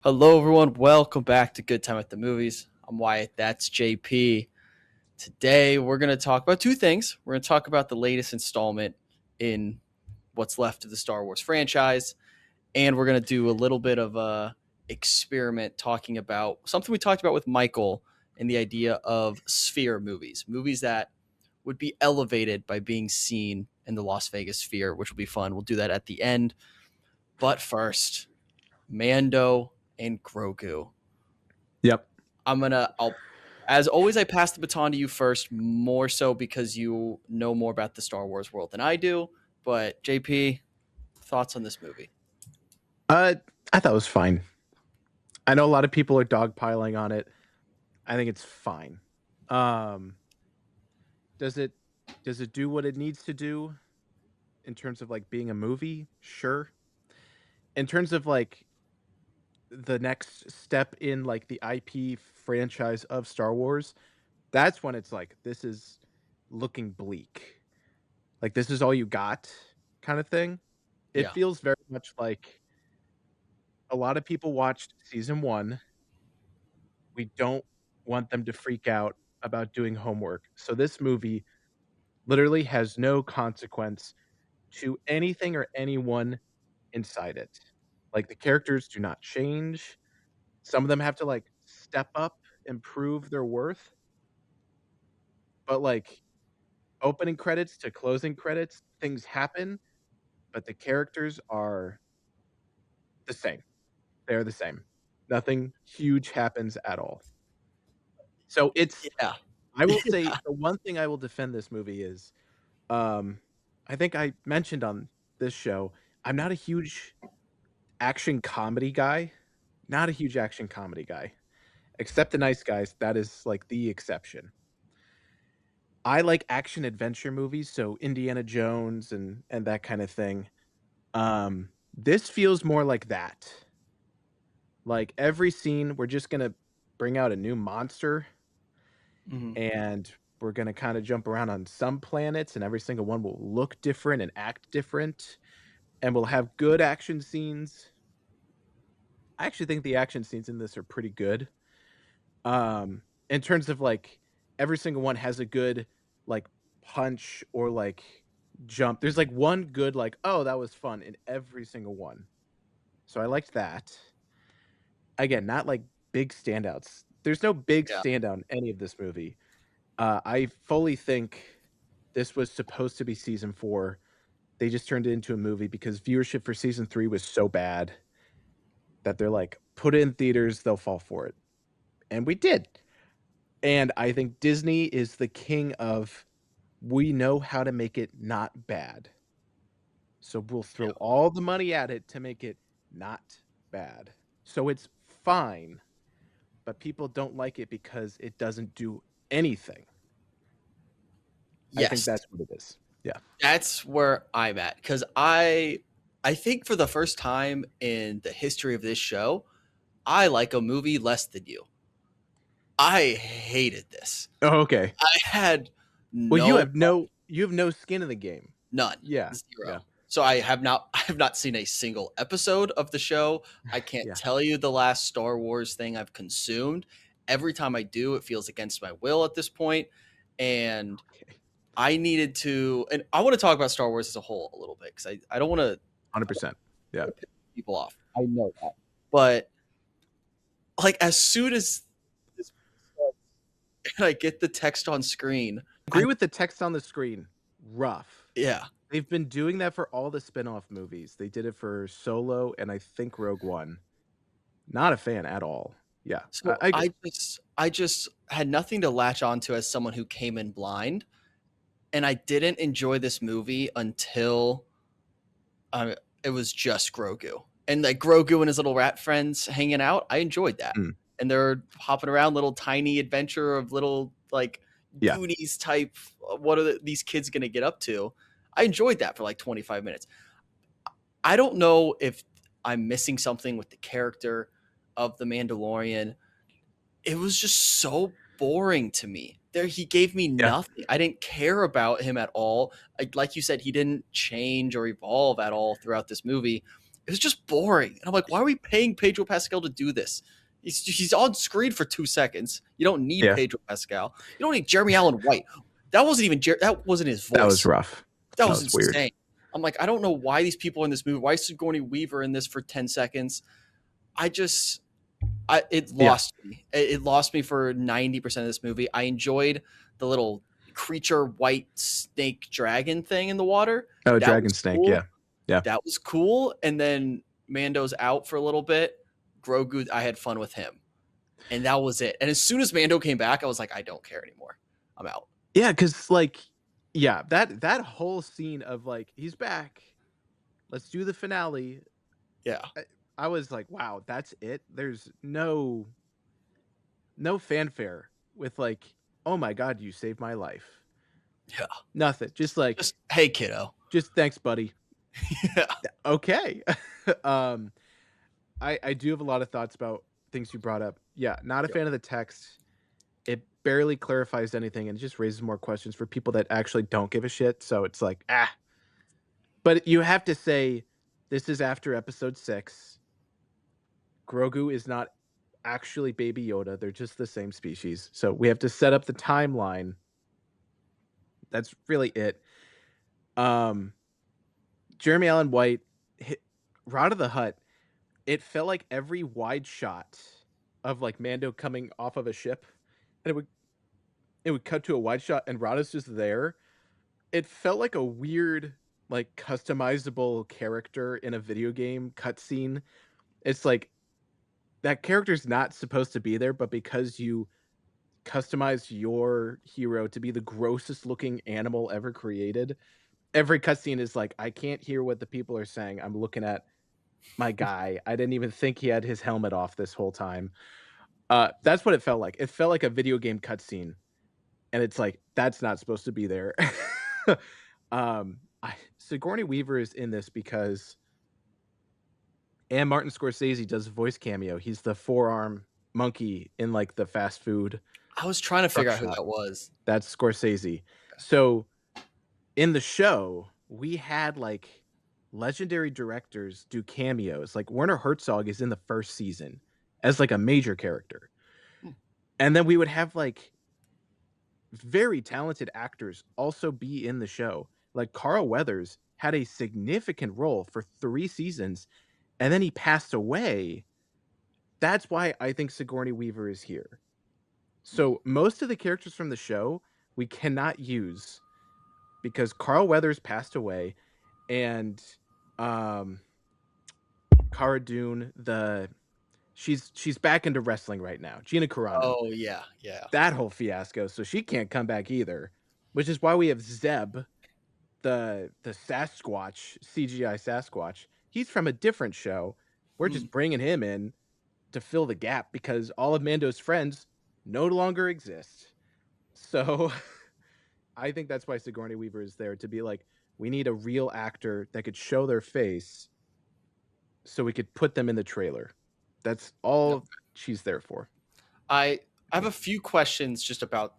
Hello, everyone. Welcome back to Good Time at the Movies. I'm Wyatt. That's JP. Today, we're going to talk about two things. We're going to talk about the latest installment in what's left of the Star Wars franchise, and we're going to do a little bit of a experiment talking about something we talked about with Michael and the idea of sphere movies, movies that would be elevated by being seen in the Las Vegas sphere, which will be fun. We'll do that at the end. But first, Mando and Grogu. Yep. I'll as always I pass the baton to you first, more so because you know more about the Star Wars world than I do. But JP, thoughts on this movie? Uh, I thought it was fine. I know a lot of people are dogpiling on it. I think it's fine. Um, does it does it do what it needs to do in terms of like being a movie? Sure. In terms of like the next step in like the IP franchise of Star Wars, that's when it's like this is looking bleak. Like this is all you got kind of thing. It Yeah. feels very much like a lot of people watched season 1. We don't want them to freak out about doing homework. So this movie literally has no consequence to anything or anyone inside it. Like the characters do not change. Some of them have to like step up and prove their worth. But like opening credits to closing credits, things happen, but the characters are the same. They're the same. Nothing huge happens at all. So it's Yeah. I will say the one thing I will defend this movie is Um, I think I mentioned on this show, I'm not a huge action comedy guy. Not a huge action comedy guy. Except The Nice Guys, that is like the exception. I like action adventure movies, so Indiana Jones and that kind of thing. This feels more like that. Like every scene, we're just gonna bring out a new monster Mhm. and we're gonna kind of jump around on some planets, and every single one will look different and act different, and we'll have good action scenes. I actually think the action scenes in this are pretty good. In terms of like every single one has a good like punch or like jump. There's like one good like, oh, that was fun in every single one. So I liked that. Again, not like big standouts. There's no big Yeah. standout in any of this movie. I fully think this was supposed to be season 4. They just turned it into a movie because viewership for season 3 was so bad that they're like, put it in theaters, they'll fall for it. And we did. And I think Disney is the king of we know how to make it not bad. So we'll throw Yeah. all the money at it to make it not bad. So it's fine, but people don't like it because it doesn't do anything. I think Yes. that's what it is. Yeah. That's where I'm at because I think for the first time in the history of this show, I like a movie less than you. I hated this. Oh, okay. I had Well, no you have no skin in the game. none, Yeah. Yeah. zero. So I have not seen a single episode of the show. I can't Yeah. tell you the last Star Wars thing I've consumed. Every time I do, it feels against my will at this point, and Okay. I needed to. And I want to talk about Star Wars as a whole a little bit because I don't want to 100%. Yeah. piss people off. I know that, but like as soon as this starts and I get the text on screen, Agree with the text on the screen. Rough. yeah. They've been doing that for all the spin-off movies. They did it for Solo and I think Rogue One. Not a fan at all. Yeah, So I agree. I just had nothing to latch onto as someone who came in blind, and I didn't enjoy this movie until it was just Grogu and like Grogu and his little rat friends hanging out. I enjoyed that, Mm, and they're hopping around, little tiny adventure of little like yeah, Goonies type. What are these kids going to get up to? I enjoyed that for like 25 minutes. I don't know if I'm missing something with the character of the Mandalorian. It was just so boring to me. There, he gave me yeah, nothing. I didn't care about him at all. Like you said, he didn't change or evolve at all throughout this movie. It was just boring. And I'm like, why are we paying Pedro Pascal to do this? He's on screen for 2 seconds. You don't need Yeah, Pedro Pascal. You don't need Jeremy Allen White. That wasn't even that wasn't his that was voice. rough. That That was was weird. insane. I'm like, I don't know why these people in this movie. Why is Sigourney Weaver in this for 10 seconds? It Yeah. lost me. It lost me for 90% of this movie. I enjoyed the little creature white snake dragon thing in the water. Oh, That Dragon was Snake. cool. Yeah. Yeah. That was cool. And then Mando's out for a little bit. Grogu, I had fun with him. And that was it. And as soon as Mando came back, I was like, I don't care anymore. I'm out. Yeah, because like, yeah, that whole scene of like, he's back. Let's do the finale. Yeah. I was like, wow, that's it. There's no fanfare with like, oh my god, you saved my life. Yeah. Nothing. Just like, Just, hey, kiddo. just thanks, buddy. Yeah. Okay. um, I do have a lot of thoughts about things you brought up. Yeah, not a Yep. fan of the text. It barely clarifies anything and it just raises more questions for people that actually don't give a shit. So it's like, ah. But you have to say, this is after episode 6. Grogu is not actually Baby Yoda. They're just the same species. So we have to set up the timeline. That's really it. Jeremy Allen White, Rod of the Hutt. It felt like every wide shot of like Mando coming off of a ship, and it would cut to a wide shot, and Rada's just there. It felt like a weird, like customizable character in a video game cutscene. It's like that character's not supposed to be there, but because you customize your hero to be the grossest looking animal ever created, every cutscene is like, I can't hear what the people are saying. I'm looking at my guy. I didn't even think he had his helmet off this whole time. That's what it felt like. It felt like a video game cutscene, and it's like that's not supposed to be there. Sigourney Weaver is in this because, and Martin Scorsese does a voice cameo. He's the four-arm monkey in like the fast food I was trying to truck figure out who shop. that was. That's Scorsese. So in the show, we had like legendary directors do cameos. Like Werner Herzog is in the first season as like a major character. Hmm. And then we would have like very talented actors also be in the show. Like Carl Weathers had a significant role for 3 seasons and then he passed away. That's why I think Sigourney Weaver is here. So most of the characters from the show we cannot use because Carl Weathers passed away and Cara Dune, she's back into wrestling right now. Gina Carano. Oh, yeah. Yeah. That whole fiasco, so she can't come back either. Which is why we have Zeb, the Sasquatch, CGI Sasquatch. He's from a different show. We're just bringing him in to fill the gap because all of Mando's friends no longer exist. So I think that's why Sigourney Weaver is there to be like, we need a real actor that could show their face so we could put them in the trailer. That's all she's there for. I have a few questions just about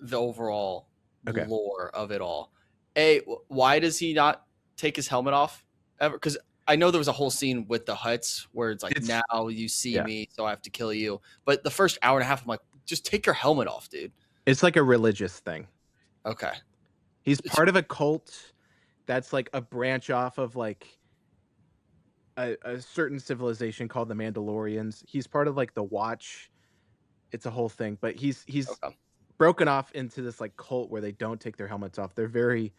the overall Okay. lore of it all. Why does he not take his helmet off ever? Because I know there was a whole scene with the Hutts where it's like, now you see me, so I have to kill you. But the first hour and a half, I'm like, just take your helmet off, dude. It's like a religious thing. Okay. He's part of a cult that's like a branch off of like a certain civilization called the Mandalorians. He's part of like the Watch. It's a whole thing, but he's Okay. broken off into this like cult where they don't take their helmets off. They're very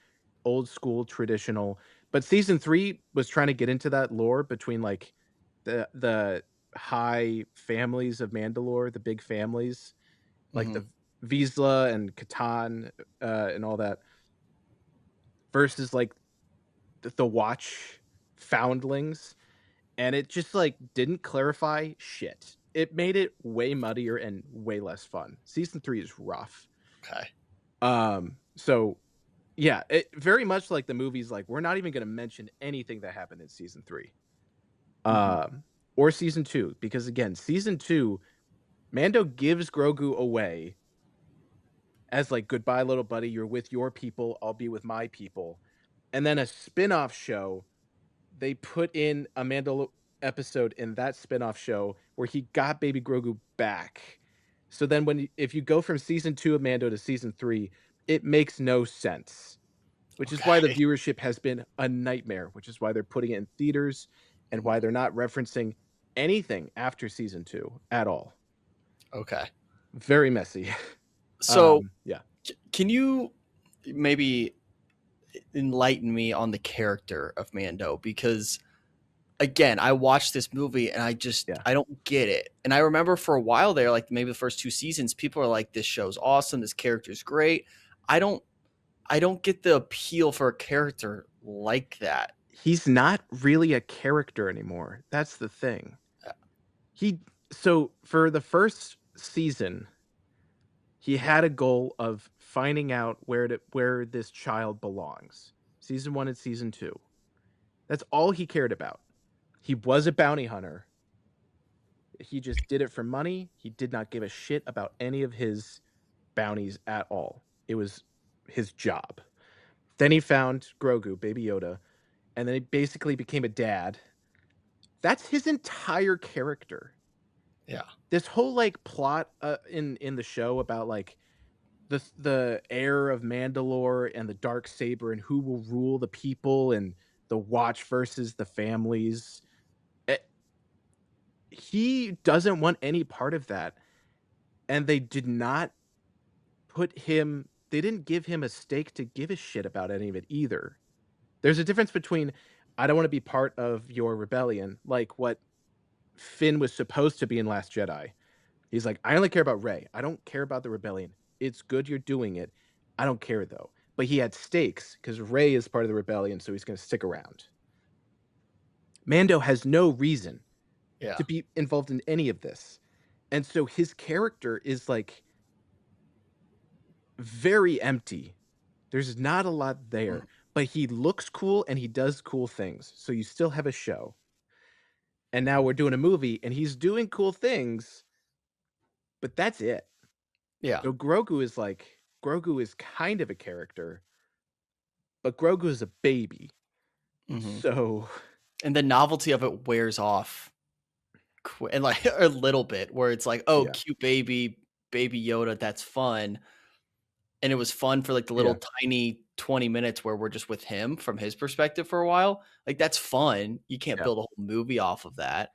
old school, traditional. But season 3 was trying to get into that lore between like the high families of Mandalore, the big families, like the Vizsla and Catan and all that, versus like the Watch foundlings, and it just like didn't clarify shit. It made it way muddier and way less fun. Season 3 is rough. Okay. So yeah, it very much like the movies, like we're not even going to mention anything that happened in season 3. Or season 2, because again, season 2, Mando gives Grogu away as like, goodbye little buddy, you're with your people, I'll be with my people. And then a spin-off show they put in a episode in that spinoff show where he got Baby Grogu back. So then if you go from season 2 of Mando to season 3, it makes no sense, which is why the Okay. viewership has been a nightmare, which is why they're putting it in theaters and why they're not referencing anything after season 2 at all. Okay. Very messy. So, Yeah. can you maybe enlighten me on the character of Mando? Because again, I watched this movie and Yeah. I don't get it. And I remember for a while there, like maybe the first 2 seasons, people are like, "This show's awesome. This character's great." I don't I don't get the appeal for a character like that. He's not really a character anymore. That's the thing. He so for the first season, he had a goal of finding out where this child belongs. Season 1 and season 2. That's all he cared about. He was a bounty hunter. He just did it for money. He did not give a shit about any of his bounties at all. It was his job. Then he found Grogu, Baby Yoda, and then he basically became a dad. That's his entire character. Yeah. This whole like plot in the show about like the heir of Mandalore and the dark saber and who will rule the people and the watch versus the families. eh, He doesn't want any part of that, and they did not they didn't give him a stake to give a shit about any of it either. There's a difference between I don't want to be part of your rebellion, like what Finn was supposed to be in Last Jedi. He's like, I only care about Rey. I don't care about the rebellion. It's good you're doing it. I don't care though. But he had stakes because Rey is part of the rebellion, so he's going to stick around. Mando has no reason Yeah. to be involved in any of this. And so his character is like very empty. There's not a lot Mm. there, but he looks cool and he does cool things. So you still have a show. And now we're doing a movie and he's doing cool things, but that's it. Yeah. So Grogu is kind of a character, but Grogu is a baby. Hmm. So And the novelty of it wears off and like a little bit where it's like, oh, yeah. cute baby Yoda, that's fun. And it was fun for like the little Yeah. tiny 20 minutes where we're just with him from his perspective for a while. Like that's fun. You can't Yeah. build a whole movie off of that.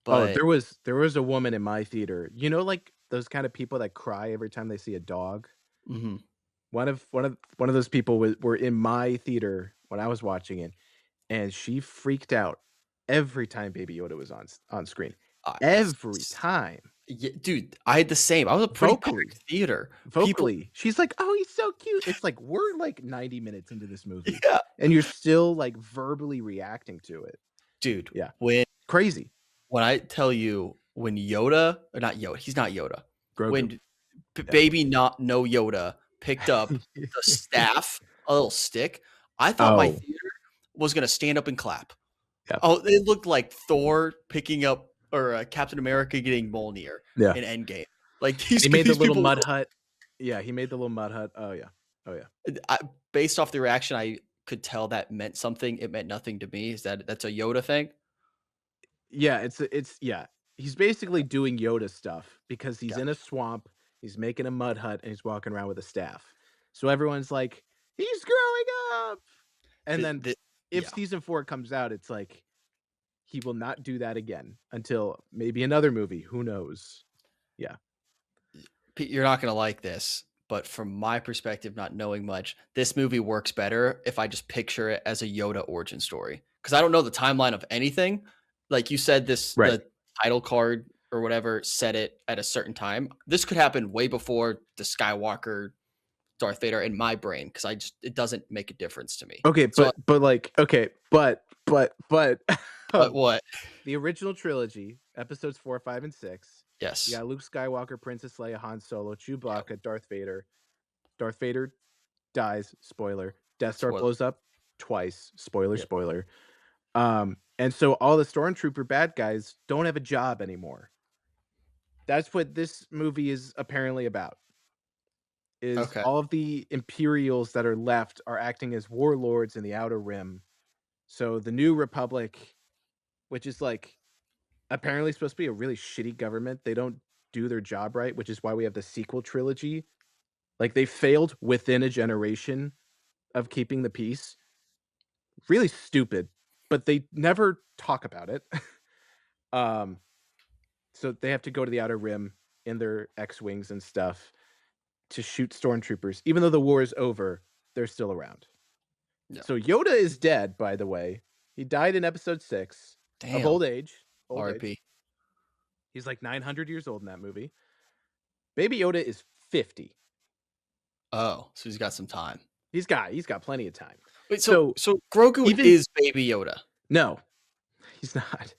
Oh, But there was a woman in my theater. You know, like those kind of people that cry every time they see a dog? mhm, One of those people were in my theater when I was watching it, and she freaked out every time Baby Yoda was on screen. I Every time. yeah, dude, I had the same. I was a pretty Vocally. packed theater. People Vocally. She's like, "Oh, he's so cute." It's like, we're like 90 minutes into this movie, yeah, and you're still like verbally reacting to it. dude, Yeah. when Crazy. I tell you when Yoda or not Yoda, he's not Yoda. Grogu. When Yeah. baby not no Yoda picked up the staff, a little stick, I thought my Oh, theater was gonna stand up and clap. yeah. Oh, it looked like Thor picking up or, Captain America getting Mjolnir Yeah. in Endgame. Like, And he made the these little people mud hut. Yeah, he made the little mud hut. Oh, yeah. Oh, yeah. I based off the reaction, I could tell that meant something. It meant nothing to me. Is that's a Yoda thing? Yeah, it's yeah. He's basically doing Yoda stuff because he's Got in a swamp, he's making a mud hut, and he's walking around with a staff. So everyone's like, "He's growing up!" And then the if yeah. season 4 comes out, it's like, he will not do that again until maybe another movie, who knows? Yeah. You're not gonna like this, but from my perspective, not knowing much, this movie works better if I just picture it as a Yoda origin story. Because I don't know the timeline of anything. Like you said, Right. the title card or whatever set it at a certain time. This could happen way before the Skywalker, Darth Vader in my brain because it doesn't make a difference to me. Okay, So, but, like okay, but, but um, what? the original trilogy, episodes 4, 5, and 6, you Yes. got Luke Skywalker, Princess Leia, Han Solo, Yep. Chewbacca, Darth Vader. Darth Vader dies, spoiler. Death Star Spoiler. blows up twice, spoiler, Yep. spoiler. And so all the stormtrooper bad guys don't have a job anymore. That's what this movie is apparently about. Is Okay. all of the Imperials that are left are acting as warlords in the Outer Rim, So the New Republic, which is like apparently supposed to be a really shitty government, they don't do their job right, which is why we have the sequel trilogy. Like they failed within a generation of keeping the peace. Really stupid, but they never talk about it. um, so they have to go to the Outer Rim in their X-wings and stuff to shoot stormtroopers. Even though the war is over, they're still around. Yeah. So Yoda is dead, by the way. He died in episode 6 of Damn. old age. Old age. R.I.P. He's like 900 years old in that movie. Baby Yoda is 50. Oh, so he's got some time. He's got plenty of time. Wait, so So so Grogu even is Baby Yoda. no, he's not.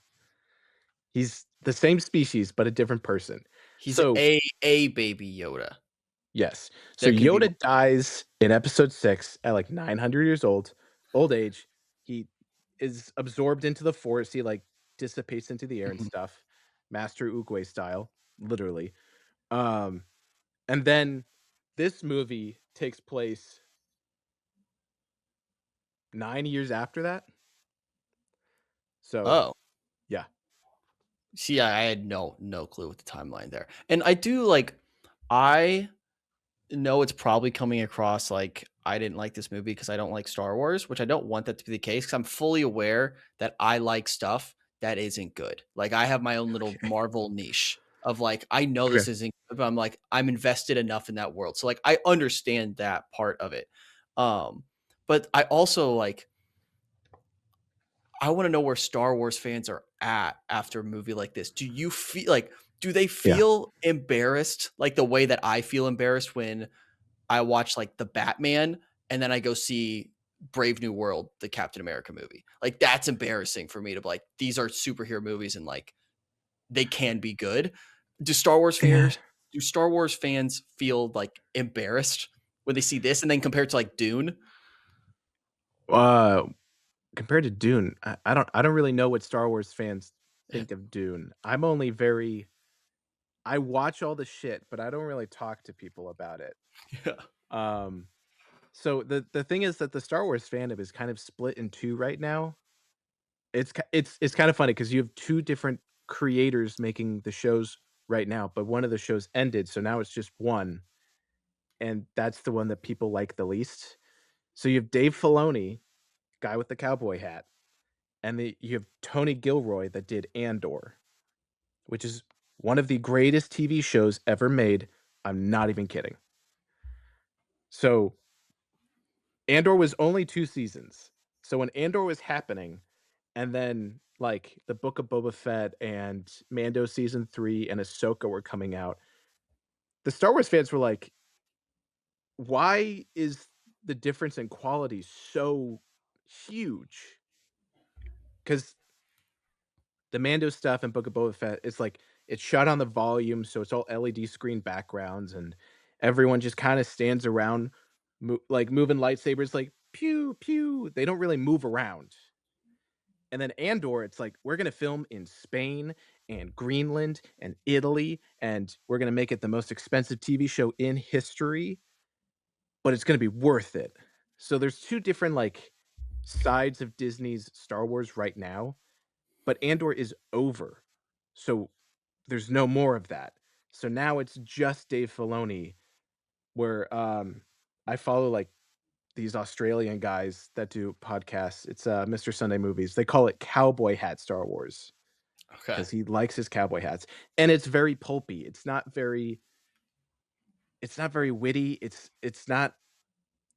He's the same species, but a different person. He's So a Baby Yoda. yes. So There can be more. Yoda dies in episode 6 at like 900 years old, old age. He is absorbed into the force. He like dissipates into the air and Mhm. stuff, Master Oogway style, literally. Um, and then this movie takes place 9 years after that. So Oh, yeah, see, I had no clue with the timeline there, and I do like. I know it's probably coming across like I didn't like this movie because I don't like Star Wars, which I don't want that to be the case because I'm fully aware that I like stuff that isn't good. Like I have my own little okay, Marvel niche of like I know okay, this isn't good, but I'm like I'm invested enough in that world. So like I understand that part of it. Um, but I also like I want to know where Star Wars fans are at after a movie like this. Do you feel like do they yeah. feel embarrassed like the way that I feel embarrassed when I watch like the Batman and then I go see Brave New World, the Captain America movie. Like that's embarrassing for me to be like these are superhero movies and like they can be good. Do Star Wars Yeah. fans do Star Wars fans feel like embarrassed when they see this and then compared to like Dune? Uh, compared to Dune, I don't really know what Star Wars fans think of Dune. I'm only very I watch all the shit, but I don't really talk to people about it. Yeah. Um, so the thing is that the Star Wars fandom is kind of split in two right now. It's kind of funny because you have two different creators making the shows right now, but one of the shows ended, so now it's just one, and that's the one that people like the least. So you have Dave Filoni, guy with the cowboy hat, and you have Tony Gilroy that did Andor, which is one of the greatest TV shows ever made. I'm not even kidding. So Andor was only 2 seasons. So when Andor was happening, and then, like, the Book of Boba Fett and Mando season 3 and Ahsoka were coming out, the Star Wars fans were like, "Why is the difference in quality so huge?" Because the Mando stuff and Book of Boba Fett, it's like it's shot on the volume, so it's all LED screen backgrounds, and everyone just kinda stands around, like, moving lightsabers like, "Pew, pew." They don't really move around. And then Andor, it's like, we're gonna film in Spain and Greenland and Italy, and we're gonna make it the most expensive TV show in history, but it's gonna be worth it. So there's 2 different, like, sides of Disney's Star Wars right now, but Andor is over. So there's no more of that. So now it's just Dave Filoni where, I follow, like, these Australian guys that do podcasts. It's, Mr. Sunday Movies. They call it Cowboy Hat Star Wars. Okay. 'Cause he likes his cowboy hats, and it's very pulpy. It's not very witty. It's not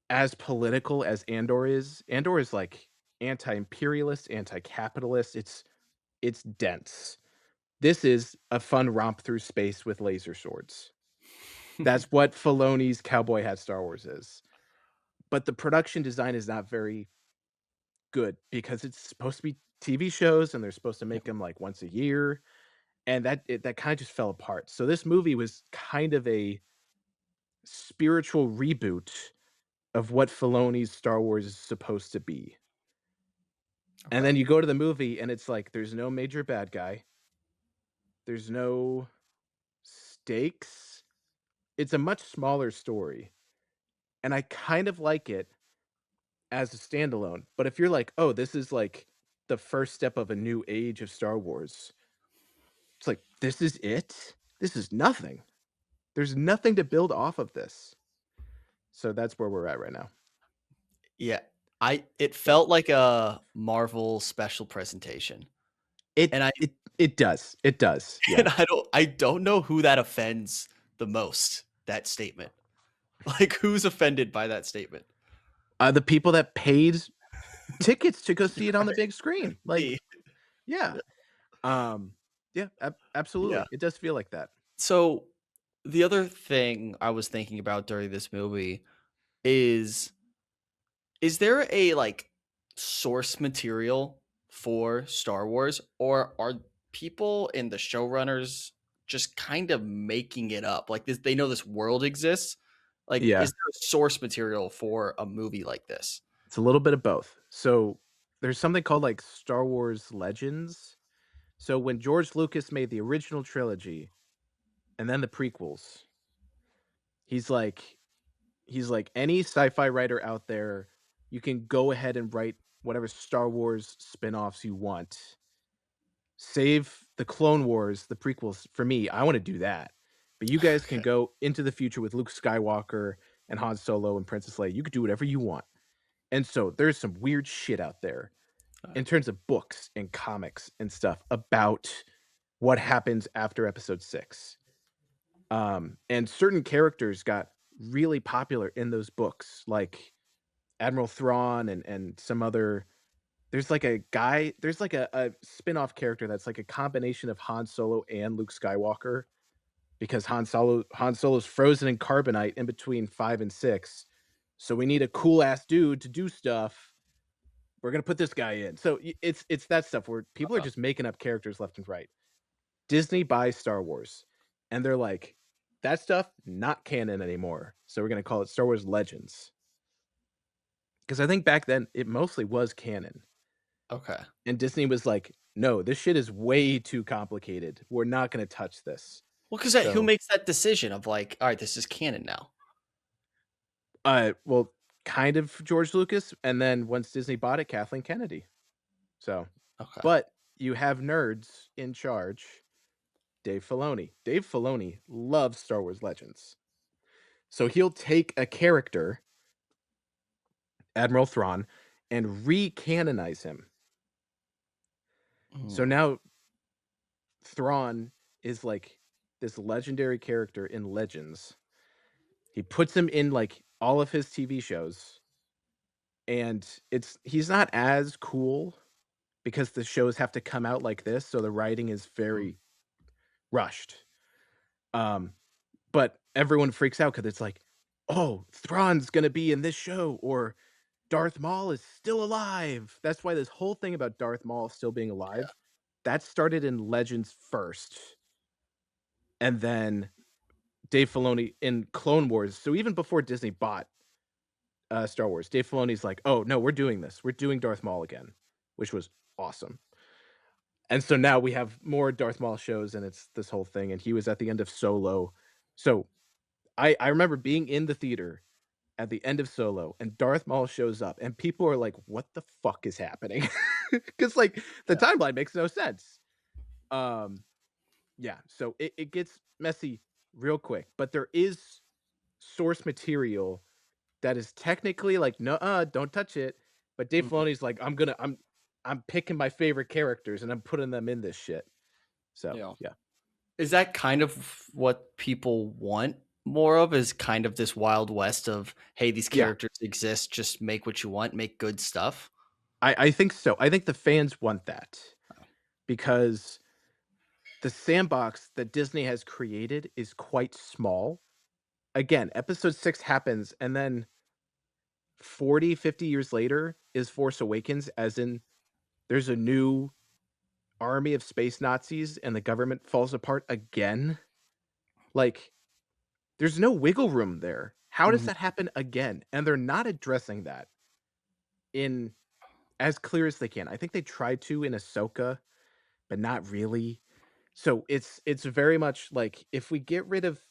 as political as Andor is. Andor is, like, anti-imperialist, anti-capitalist. It's dense. This is a fun romp through space with laser swords. That's what Filoni's Cowboy Hat Star Wars is. But the production design is not very good because it's supposed to be TV shows, and they're supposed to Yeah. make them, like, once a year. And that kinda just fell apart. So this movie was kind of a spiritual reboot of what Filoni's Star Wars is supposed to be. And Okay. then you go to the movie and it's like there's no major bad guy. There's no stakes. It's a much smaller story, and I kind of like it as a standalone. But if you're like, "Oh, this is like the first step of a new age of Star Wars," it's like, "This is it? This is nothing. There's nothing to build off of this." So that's where we're at right now. Yeah. It felt like a Marvel special presentation. It And I it it does. It does. Yeah. and I don't know who that offends the most, that statement. Like, who's offended by that statement? The people that paid tickets to go see it on the big screen. Like, Me. yeah. Yeah. Um, yeah, Yeah. absolutely. It does feel like that. So, the other thing I was thinking about during this movie is is there a, like, source material for Star Wars, or are people and the showrunners just kind of making it up? Like, this they know this world exists. Like, Yeah. is there a source material for a movie like this? It's a little bit of both. So, there's something called, like, Star Wars Legends. So, when George Lucas made the original trilogy and then the prequels, he's like he's like, "Any sci-fi writer out there, you can go ahead and write whatever Star Wars spin-offs you want. Save the Clone Wars, the prequels for me. I wanna do that. But you guys can Okay. go into the future with Luke Skywalker and Han Solo and Princess Leia. You could do whatever you want." And so, there's some weird shit out there in Alright. terms of books and comics and stuff about what happens after episode 6. And certain characters got really popular in those books, like Admiral Thrawn and some other there's like a spin-off character that's like a combination of Han Solo and Luke Skywalker because Han Solo's frozen in carbonite in between 5 and 6. So we need a cool ass dude to do stuff. We're gonna put this guy in. So it's that stuff where people are Okay. just making up characters left and right. Disney buys Star Wars, and they're like, "That stuff not canon anymore. So we're gonna call it Star Wars Legends." Because I think back then it mostly was canon, Okay. and Disney was like, "No, this shit is way too complicated. We're not gonna touch this." Well, because who So, makes that decision of like, "Alright, this is canon now?" well, kind of George Lucas, and then once Disney bought it, Kathleen Kennedy. So, Okay. but you have nerds in charge. Dave Filoni. Dave Filoni loves Star Wars Legends. So he'll take a character, Admiral Thrawn, and recanonize him. So Mm, now Thrawn is like this legendary character in Legends. He puts him in like all of his TV shows, and he's not as cool because the shows have to come out like this, so the writing is mm, very rushed. Um, but everyone freaks out because it's like, "Oh, Thrawn's gonna be in this show," or "Darth Maul is still alive." That's why this whole thing about Darth Maul still being yeah. alive, that started in Legends first, and then Dave Filoni in Clone Wars. So even before Disney bought, Star Wars, Dave Filoni's like, "Oh, no, we're doing this. We're doing Darth Maul again," which was awesome. And so now we have more Darth Maul shows, and it's this whole thing, and he was at the end of Solo. So I remember being in the theater at the end of Solo, and Darth Maul shows up, and people are like, "What the fuck is happening?" Because like, the Yeah. timeline makes no sense. Um, yeah, so it gets messy real quick, but there is source material that is technically like, "Nuh-uh, don't touch it," but Dave Mhm. Filoni's like, I'm picking my favorite characters, and I'm putting them in this shit." So, Yeah. yeah. Is that kind of what people want more of, is kind of this Wild West of, "Hey, these Yeah, characters exist, just make what you want, make good stuff?" I think so. I think the fans want that because the sandbox that Disney has created is quite small. Again, episode 6 happens, and then 40, 50 years later is Force Awakens, as in there's a new army of space Nazis and the government falls apart again. Like, there's no wiggle room there. How does Mhm. that happen again? And they're not addressing that in as clear as they can. I think they tried to in Ahsoka, but not really. So it's very much like if we get rid of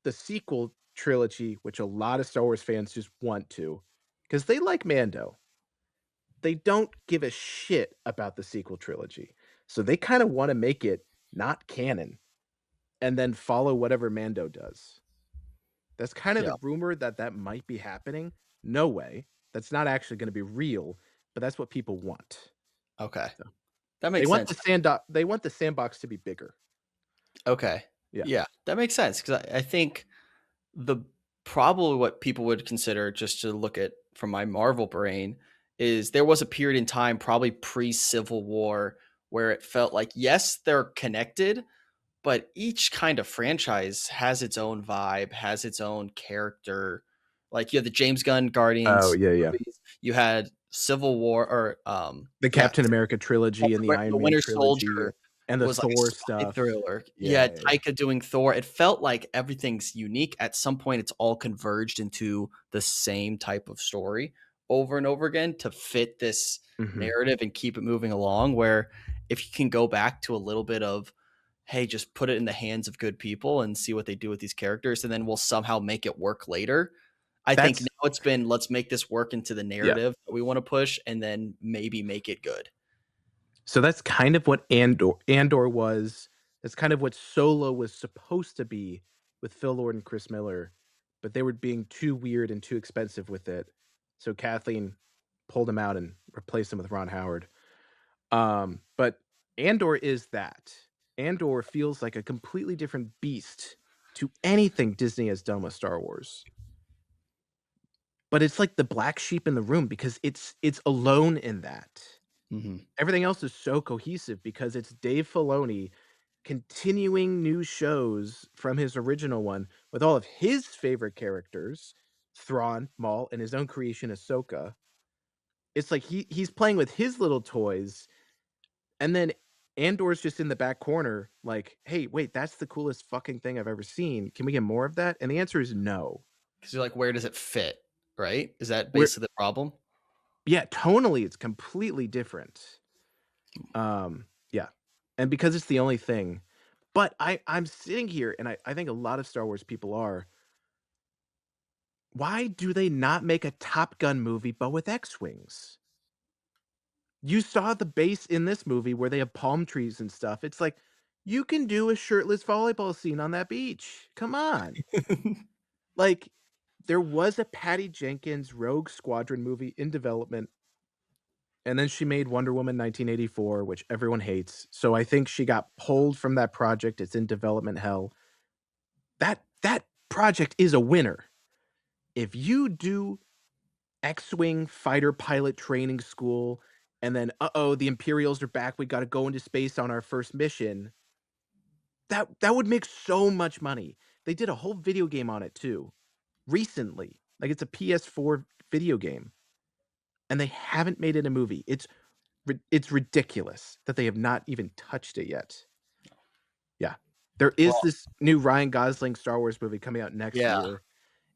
the sequel trilogy, which a lot of Star Wars fans just want to, because they like Mando. they don't give a shit about the sequel trilogy. So they kinda wanna make it not canon and then follow whatever Mando does. That's kind of Yeah. the rumor that that might be happening. No way. That's not actually gonna be real, but that's what people want. Okay. So, That makes sense. they want the sandbox to be bigger. Okay. Yeah. Yeah, that makes sense because I think the probably what people would consider just to look at from my Marvel brain is there was a period in time, probably pre Civil War, where it felt like, yes, they're connected, but each kind of franchise has its own vibe, has its own character. Like you had the James Gunn Oh, Guardians yeah, yeah. movies, you had Civil War, or The yeah, Captain America trilogy and the The Iron Man Winter trilogy Soldier and the was like a Thor spy stuff. thriller. Yeah, Yeah, yeah, yeah. Taika doing Thor. It felt like everything's unique. At some point, it's all converged into the same type of story over and over again to fit this Mhm. narrative and keep it moving along. Where if you can go back to a little bit of, hey, just put it in the hands of good people and see what they do with these characters, and then we'll somehow make it work later. I think That's now it's been, let's make this work into the yeah. narrative that we want to push, and then maybe make it good. So that's kind of what Andor was. That's kind of what Solo was supposed to be with Phil Lord and Chris Miller, but they were being too weird and too expensive with it. So Kathleen pulled him out and replaced him with Ron Howard. But Andor is that. Andor feels like a completely different beast to anything Disney has done with Star Wars. But it's like the black sheep in the room because it's alone in that. Mhm. Everything else is so cohesive because it's Dave Filoni continuing new shows from his original one with all of his favorite characters, Thrawn, Maul, and his own creation, Ahsoka. It's like he's playing with his little toys, and then Andor's just in the back corner, like, "Hey, wait, that's the coolest fucking thing I've ever seen. Can we get more of that?" And the answer is no. 'Cause you're like, where does it fit, right? Is that We're basically the problem? Yeah, tonally, it's completely different. Yeah, and because it's the only thing, but I'm sitting here and I think a lot of Star Wars people are, why do they not make a Top Gun movie, but with X-Wings? You saw the base in this movie where they have palm trees and stuff. It's like, you can do a shirtless volleyball scene on that beach. Come on. Like, there was a Patty Jenkins Rogue Squadron movie in development, and then she made Wonder Woman 1984, which everyone hates. So I think she got pulled from that project. It's in development hell. That project is a winner. If you do X-Wing fighter pilot training school and then, "Uh-oh, the Imperials are back. We gotta go into space on our first mission." That would make so much money. They did a whole video game on it too, recently. Like, it's a PS4 video game, and they haven't made it a movie. It's ridiculous that they have not even touched it yet. Yeah. There is Well, this new Ryan Gosling Star Wars movie coming out next yeah, year,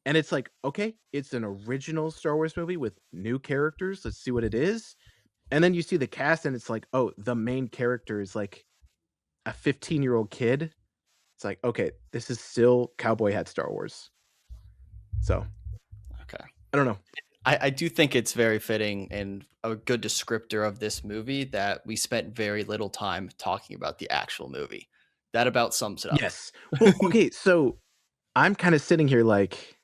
and it's like, okay, it's an original Star Wars movie with new characters. Let's see what it is. And then you see the cast, and it's like, oh, the main character is like a 15-year-old kid. It's like, okay, this is still cowboy hat Star Wars. So okay. I don't know. I do think it's very fitting and a good descriptor of this movie that we spent very little time talking about the actual movie. That about sums it up. Yes. Well, okay, so I'm kind of sitting here like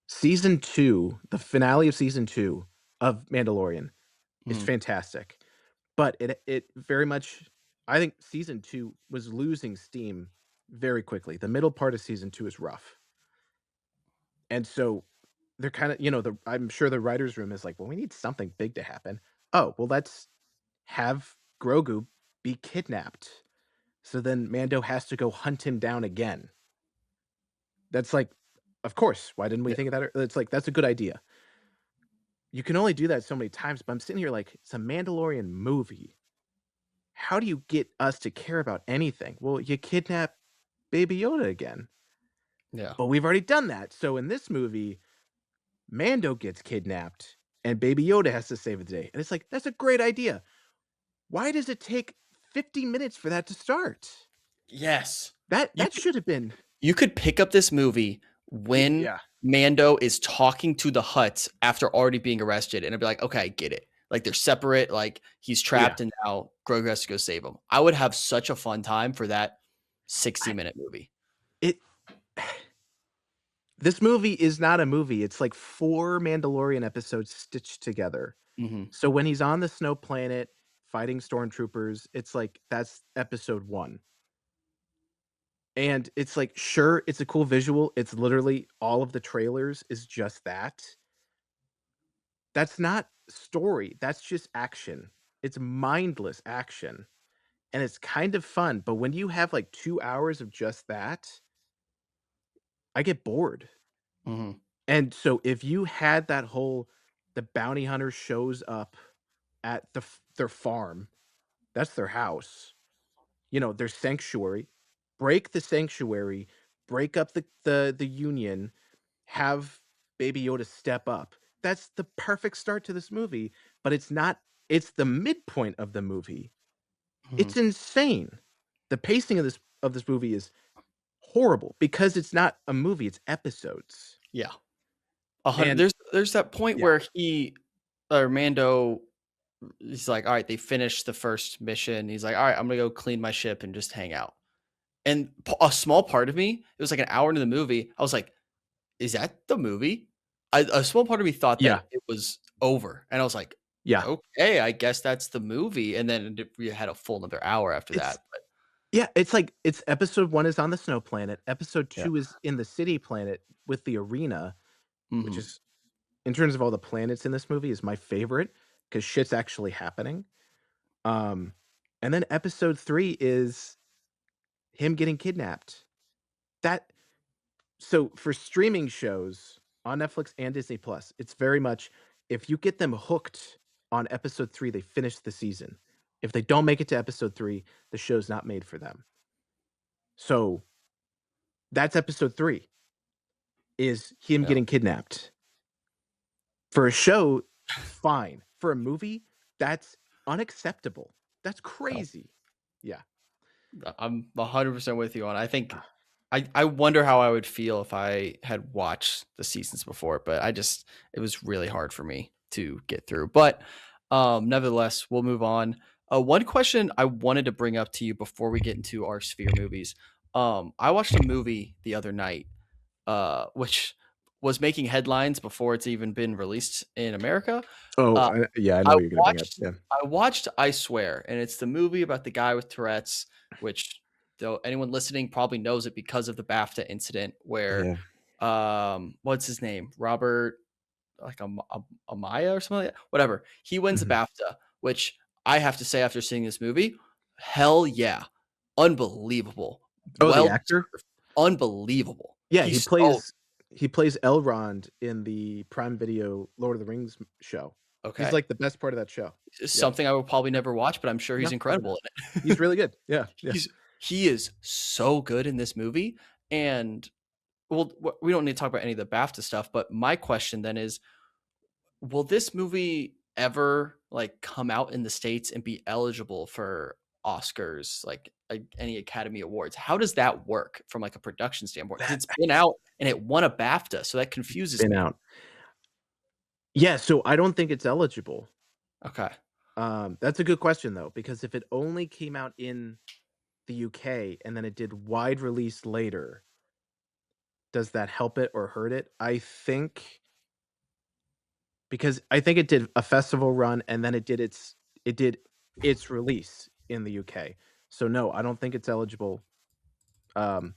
season 2, the finale of season 2 of Mandalorian is Mm, fantastic. But it very much, I think season 2 was losing steam very quickly. The middle part of season 2 is rough. And so they're kinda, I'm sure the writers' room is like, "Well, we need something big to happen. Oh, well, let's have Grogu be kidnapped." So then Mando has to go hunt him down again. That's like, of course, why didn't we yeah, think of that? It's like, that's a good idea. You can only do that so many times, but I'm sitting here like, it's a Mandalorian movie. How do you get us to care about anything? Well, you kidnap Baby Yoda again. yeah. But we've already done that. So in this movie, Mando gets kidnapped and Baby Yoda has to save the day. And it's like, that's a great idea. Why does it take 50 minutes for that to start? Yes. That You that should have been You could pick up this movie when yeah. Mando is talking to the Hutts after already being arrested, and it'd be like, okay, I get it. Like they're separate. Like he's Yeah. trapped and now Grogu has to go save him. I would have such a fun time for that 60-minute movie. It This movie is not a movie, it's like 4 Mandalorian episodes stitched together. Hmm. So when he's on the snow planet fighting stormtroopers, it's like that's episode 1. And it's like, sure, it's a cool visual, it's literally all of the trailers is just that. That's not story, that's just action. It's mindless action, and it's kind of fun, but when you have, like, 2 hours of just that, I get bored. Hmm. And so if you had that whole the bounty hunter shows up at their farm, that's their house, their sanctuary, break the sanctuary, break up the union, have Baby Yoda step up. That's the perfect start to this movie, but it's not it's the midpoint of the movie. Hmm. It's insane. The pacing of this movie is horrible because it's not a movie, it's episodes. Yeah. 100. And There's that point yeah. where Mando, he's like, all right, they finished the first mission. He's like, all right, I'm gonna go clean my ship and just hang out. And a small part of me, it was like an hour into the movie, I was like, is that the movie? A small part of me thought Yeah. that it was over, and I was like, Yeah. okay, I guess that's the movie. And then we had a full another hour after It's that. But Yeah, it's like it's episode 1 is on the snow planet, episode yeah. 2 is in the city planet with the arena, which Hmm. is in terms of all the planets in this movie, is my favorite because shit's actually happening. Um, and then episode 3 is him getting kidnapped. That So for streaming shows on Netflix and Disney Plus, it's very much if you get them hooked on episode 3, they finish the season. If they don't make it to episode 3, the show's not made for them. So that's episode 3 is him Yeah. getting kidnapped. For a show, fine. For a movie, that's unacceptable. That's crazy. Yeah. I'm 100% with you on. I think I wonder how I would feel if I had watched the seasons before, but it was really hard for me to get through. But nevertheless, we'll move on. One question I wanted to bring up to you before we get into our Sphere movies. I watched a movie the other night, which was making headlines before it's even been released in America. Oh, Uh, yeah, I know I what you're gonna bring up. watched Yeah. I watched I Swear, and it's the movie about the guy with Tourette's, which though anyone listening probably knows it because of the BAFTA incident where Yeah. what's his name? Robert like Amaya or something like that. Whatever. He wins the Mhm. BAFTA, which I have to say after seeing this movie, hell yeah. Unbelievable. Oh, the Well actor? deserved. Unbelievable. Yeah, he He's so plays Elrond in the Prime Video Lord of the Rings show. He's, okay. like, the best part of that show. Yeah. Something I will probably never watch, but I'm sure he's No, probably incredible not. in He's it. really good. Yeah, yeah. He is so good in this movie, and well, we don't need to talk about any of the BAFTA stuff, but my question then is, will this movie ever like come out in the States and be eligible for Oscars, like any Academy Awards? How does that work from like a production standpoint? Because That it's been out and it won a BAFTA, so that confuses been me. out. Yeah, so I don't think it's eligible. Okay. That's a good question, though, because if it only came out in the UK and then it did wide release later, does that help it or hurt it? Because I think it did a festival run and then it did its release in the UK. So, no, I don't think it's eligible,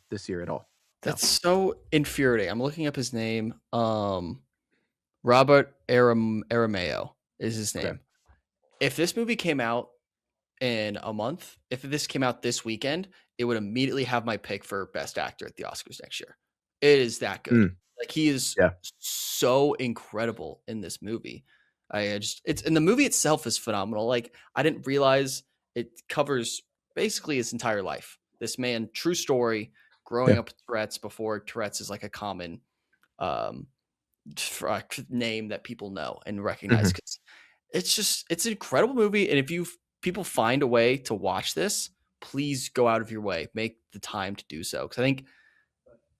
this year at all. No. That's so infuriating. I'm looking up his name. Robert Arameo is his Okay. name. If this movie came out in a month, if this came out this weekend, it would immediately have my pick for best actor at the Oscars next year. It is that good. Mm, Like he is yeah. so incredible in this movie. I just it's and the movie itself is phenomenal. Like I didn't realize it covers basically his entire life. This man, true story, growing Yeah. up with Tourette's before Tourette's is like a common um name that people know and recognize Mhm. because it's an incredible movie. And if you people find a way to watch this, please go out of your way, make the time to do so. Because I think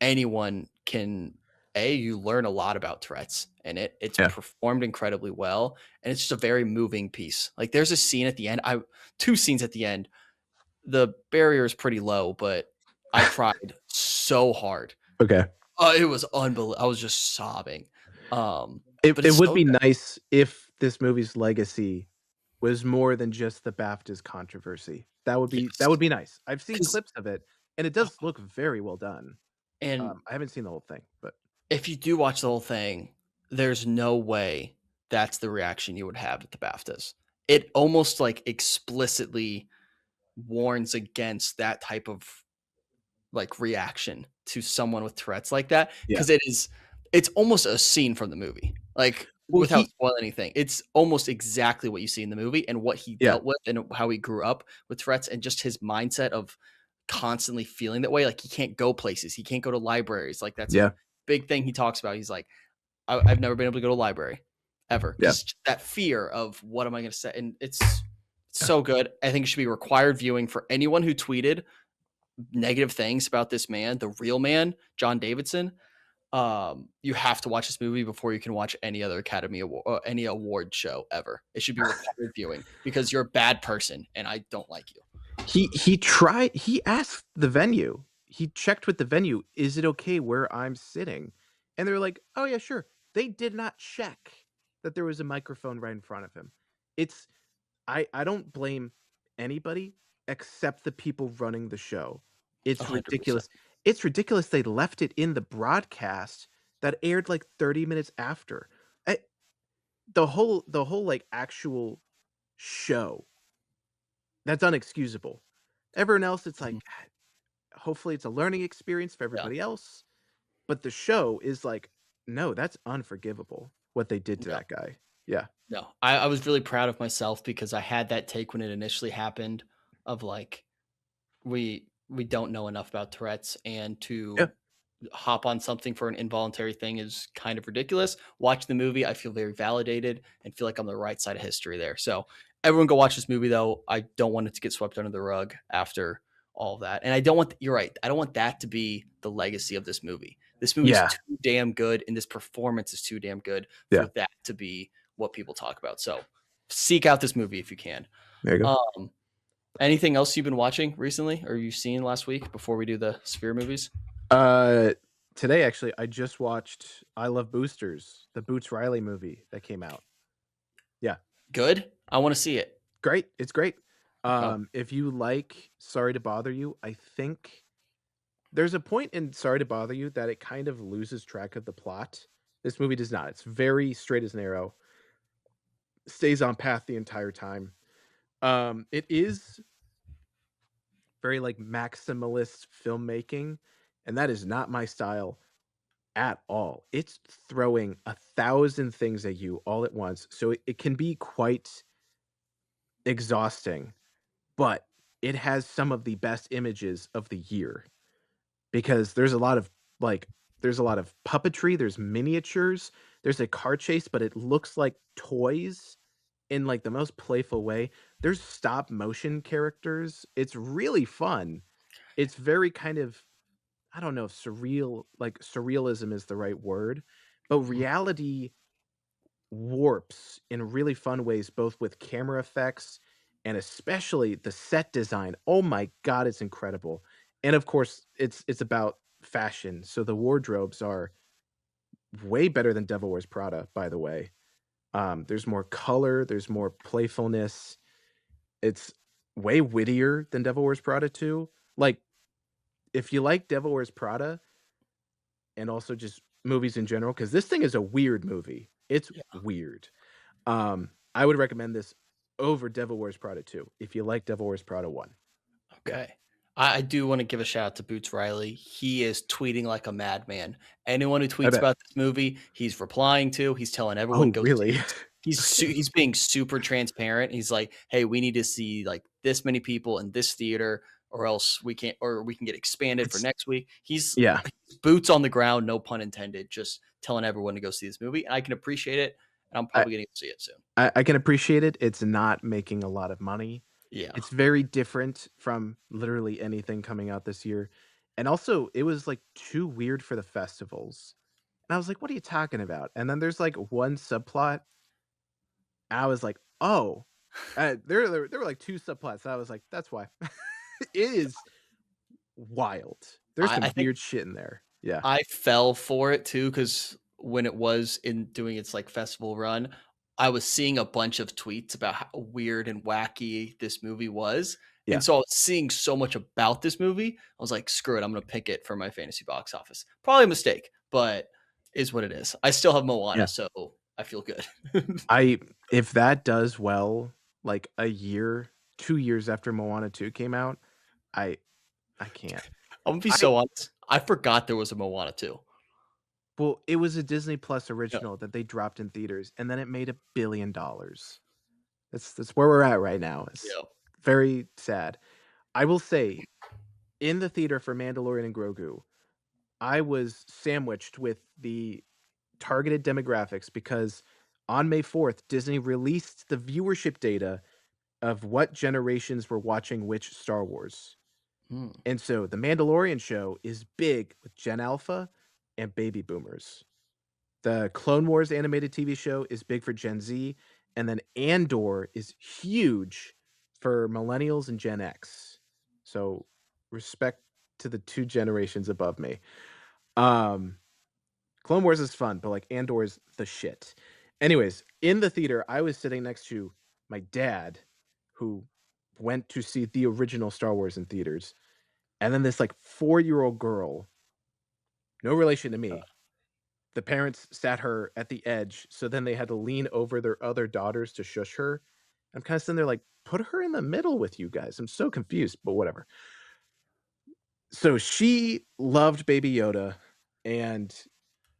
anyone can you learn a lot about Tourette's in it. It's Yeah. performed incredibly well, and it's just a very moving piece. Like there's a scene at the end. I two scenes at the end. The barrier is pretty low, but I cried so hard. Okay. It was unbelievable. I was just sobbing. It But it it's would so be good. nice if this movie's legacy was more than just the BAFTAs controversy. That Yes, would be nice. I've seen because clips of it, and it does look very well done. and I haven't seen the whole thing, but if you do watch the whole thing, there's no way that's the reaction you would have at the BAFTAs. It almost like explicitly warns against that type of like reaction to someone with Tourette's like that yeah. because it's almost a scene from the movie. Like Well, without he spoiling anything, it's almost exactly what you see in the movie and what he yeah, dealt with and how he grew up with Tourette's and just his mindset of constantly feeling that way. Like he can't go places, he can't go to libraries. Like that's a yeah, big thing he talks about. He's like, I've never been able to go to a library ever yeah, because that fear of what am I going to say, and it's yeah. so good. I think it should be required viewing for anyone who tweeted negative things about this man, the real man, John Davidson. You have to watch this movie before you can watch any other Academy Award, any award show ever. It should be required viewing because you're a bad person and I don't like you. He asked the venue. He checked with the venue, "Is it okay where I'm sitting?" And they're like, "Oh, yeah, sure." They did not check that there was a microphone right in front of him. It's I don't blame anybody except the people running the show. It's 100%. ridiculous. It's ridiculous they left it in the broadcast that aired, like, 30 minutes after. I the whole, like, actual show, that's unexcusable. Everyone else, it's Mhm. like, hopefully it's a learning experience for Yeah. everybody else, but the show is like, "No, that's unforgivable, what they did to Yeah. that guy." Yeah. No. I was really proud of myself because I had that take when it initially happened of like we don't know enough about Tourette's and Yeah. to hop on something for an involuntary thing is kind of ridiculous. Watch the movie, I feel very validated and feel like I'm the right side of history there. So everyone go watch this movie though. I don't want it to get swept under the rug after all of that. And I don't want you're right. I don't want that to be the legacy of this movie. This movie's Yeah. too damn good and this performance is too damn good Yeah. for that to be what people talk about. So seek out this movie if you can. There you go. Um anything else you've been watching recently or you've seen last week before we do the Sphere movies? Uh, Today, actually, I just watched I Love Boosters, the Boots Riley movie that came out. Yeah. Good? I wanna see it. Great. It's great. Okay. If you like Sorry to Bother You, I think there's a point in Sorry to Bother You that it kind of loses track of the plot. This movie does not. It's very straight as an arrow, stays on path the entire time. It is very like maximalist filmmaking, and that is not my style at all. It's throwing 1,000 things at you all at once, so it can be quite exhausting, but it has some of the best images of the year because like there's a lot of puppetry, there's miniatures, there's a car chase, but it looks like toys in like the most playful way. There's stop motion characters. It's really fun. It's very kind of I don't know if surrealism is the right word, but Mhm. reality warps in really fun ways, both with camera effects and especially the set design. Oh my god, it's incredible. And of course, it's about fashion. So the wardrobes are way better than Devil Wears Prada, by the way. There's more color, there's more playfulness. It's way wittier than Devil Wears Prada too. Like, if you like Devil Wears Prada and also just movies in general, because this thing is a weird movie. It's Yeah. weird. I would recommend this over Devil Wears Prada 2 if you like Devil Wears Prada 1. Yeah. Okay. I do want to give a shout out to Boots Riley. He is tweeting like a madman. Anyone who I tweets bet. about this movie, he's replying to. He's telling everyone Oh, go see really? it. He's being super transparent. He's like, "Hey, we need to see like this many people in this theater, or else we can't, or we can get expanded for It's next week." He's yeah. boots on the ground, no pun intended, just telling everyone to go see this movie, and I can appreciate it. And I'm I probably going to see it soon. I can appreciate it. It's not making a lot of money. Yeah. It's very different from literally anything coming out this year. And also, it was, like, too weird for the festivals. And I was like, "What are you talking about?" And then there's, like, one subplot, and I was like, "Oh." There were, like, 2 subplots, and I was like, "That's why." It is wild. There's I some think weird shit in there. Yeah. I fell for it too because when it was in doing its like festival run, I was seeing a bunch of tweets about how weird and wacky this movie was. Yeah. And so I was seeing so much about this movie. I was like, screw it, I'm gonna pick it for my fantasy box office. Probably a mistake, but is what it is. I still have Moana, Yeah. so I feel good. I if that does well, like, a year, 2 years after Moana 2 came out, I I can't. I'm gonna be I so honest. I forgot there was a Moana too. Well, it was a Disney Plus Yeah. original that they dropped in theaters, and then it made $1 billion. That's where we're at right now. It's Yeah. very sad. I will say, in the theater for Mandalorian and Grogu, I was sandwiched with the targeted demographics because on May 4th, Disney released the viewership data of what generations were watching which Star Wars. Hmm. And so the Mandalorian show is big with Gen Alpha and baby boomers. The Clone Wars animated TV show is big for Gen Z, and then Andor is huge for millennials and Gen X. So respect to the 2 generations above me. Um, Clone Wars is fun, but, like, Andor is the shit. Anyways, in the theater, I was sitting next to my dad, who went to see the original Star Wars in theaters, and then this, like, 4-year-old girl, no relation to me. The parents sat her at the edge, so then they had to lean over their other daughters to shush her. I'm kinda sitting there like, "Put her in the middle with you guys." I'm so confused, but whatever. So she loved Baby Yoda, and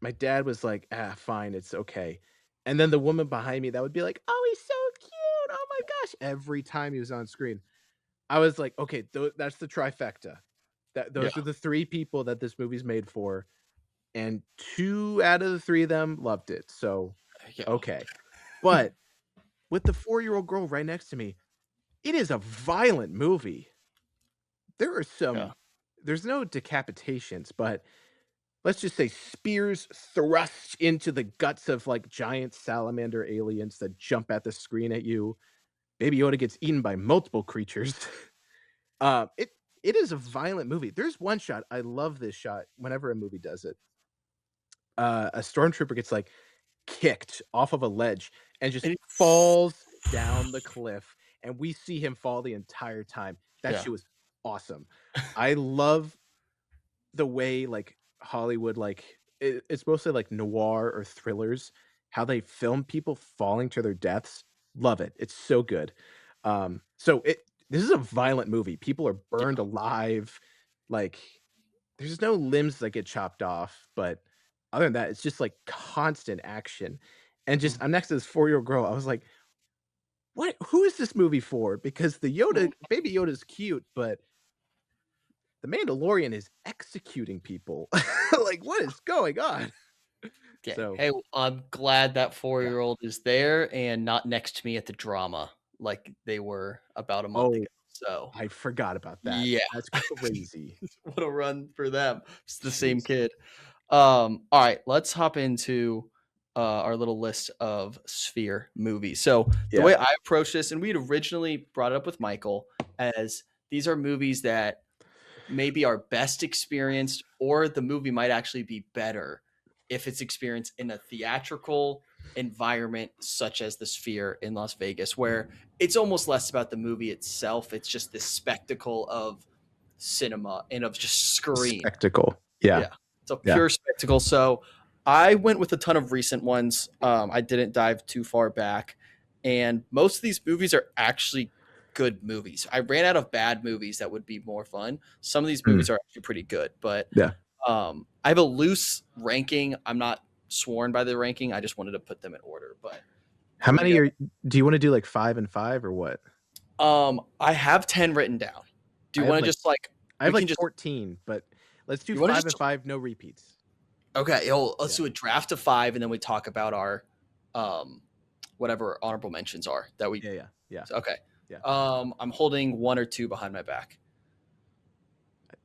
my dad was like, "Ah, fine, it's okay." And then the woman behind me that would be like, "Oh, he's so cute. Oh my gosh," every time he was on screen. I was like, "Okay, that's the trifecta. Yeah. Those are the 3 people that this movie's made for, and 2 out of the 3 of them loved it, so Yeah. okay." But with the 4-year-old girl right next to me, it is a violent movie. There are Yeah. some there's no decapitations, but let's just say spears thrust into the guts of, like, giant salamander aliens that jump at the screen at you. Baby Yoda gets eaten by multiple creatures. It it is a violent movie. There's one shot, I love this shot whenever a movie does it. A stormtrooper gets, like, kicked off of a ledge and just And falls down the cliff, and we see him fall the entire time. That yeah. shit was awesome. I love the way, like, Hollywood, like it's mostly, like, noir or thrillers, how they film people falling to their deaths. Love it. It's so good. So this is a violent movie. People are burned Yeah. alive, like there's no limbs that get chopped off, but other than that, it's just, like, constant action, and just Mhm. I'm next to this 4-year-old girl, I was like, "What who is this movie for?" Because the Mhm. Baby Yoda's cute, but the Mandalorian is executing people. Like, what is going on? Okay. So, Hey, I'm glad that yeah. 4-year-old is there and not next to me at the drama like they were about a month Oh, ago. So, I forgot about that. yeah, That's crazy. what a run for them. It's the same Jeez. kid. All right, let's hop into our little list of Sphere movies. So, the Yeah. way I approach this, and we had originally brought it up with Michael, as these are movies that maybe our best experienced, or the movie might actually be better if it's experienced in a theatrical environment such as the Sphere in Las Vegas, where it's almost less about the movie itself. It's just this spectacle of cinema and of just screen. Spectacle. Yeah. Yeah, it's a Yeah. pure spectacle. So I went with a ton of recent ones. I didn't dive too far back, and most of these movies are actually good movies. I ran out of bad movies that would be more fun. Some of these Mm. movies are actually pretty good, but Yeah. I have a loose ranking. I'm not sworn by the ranking. I just wanted to put them in order. But do How you want to many go? are do you wanna do, like, 5 and 5 or what? I have 10 written down. Do I you have, want to like just like I have, we can like, just 14, but let's do you want to 5 just and 5, no repeats. okay, yo, let's Yeah. do a draft of 5, and then we talk about our, um, whatever honorable mentions are that we. Yeah, yeah, yeah, So, okay. yeah. I'm holding 1 or 2 behind my back.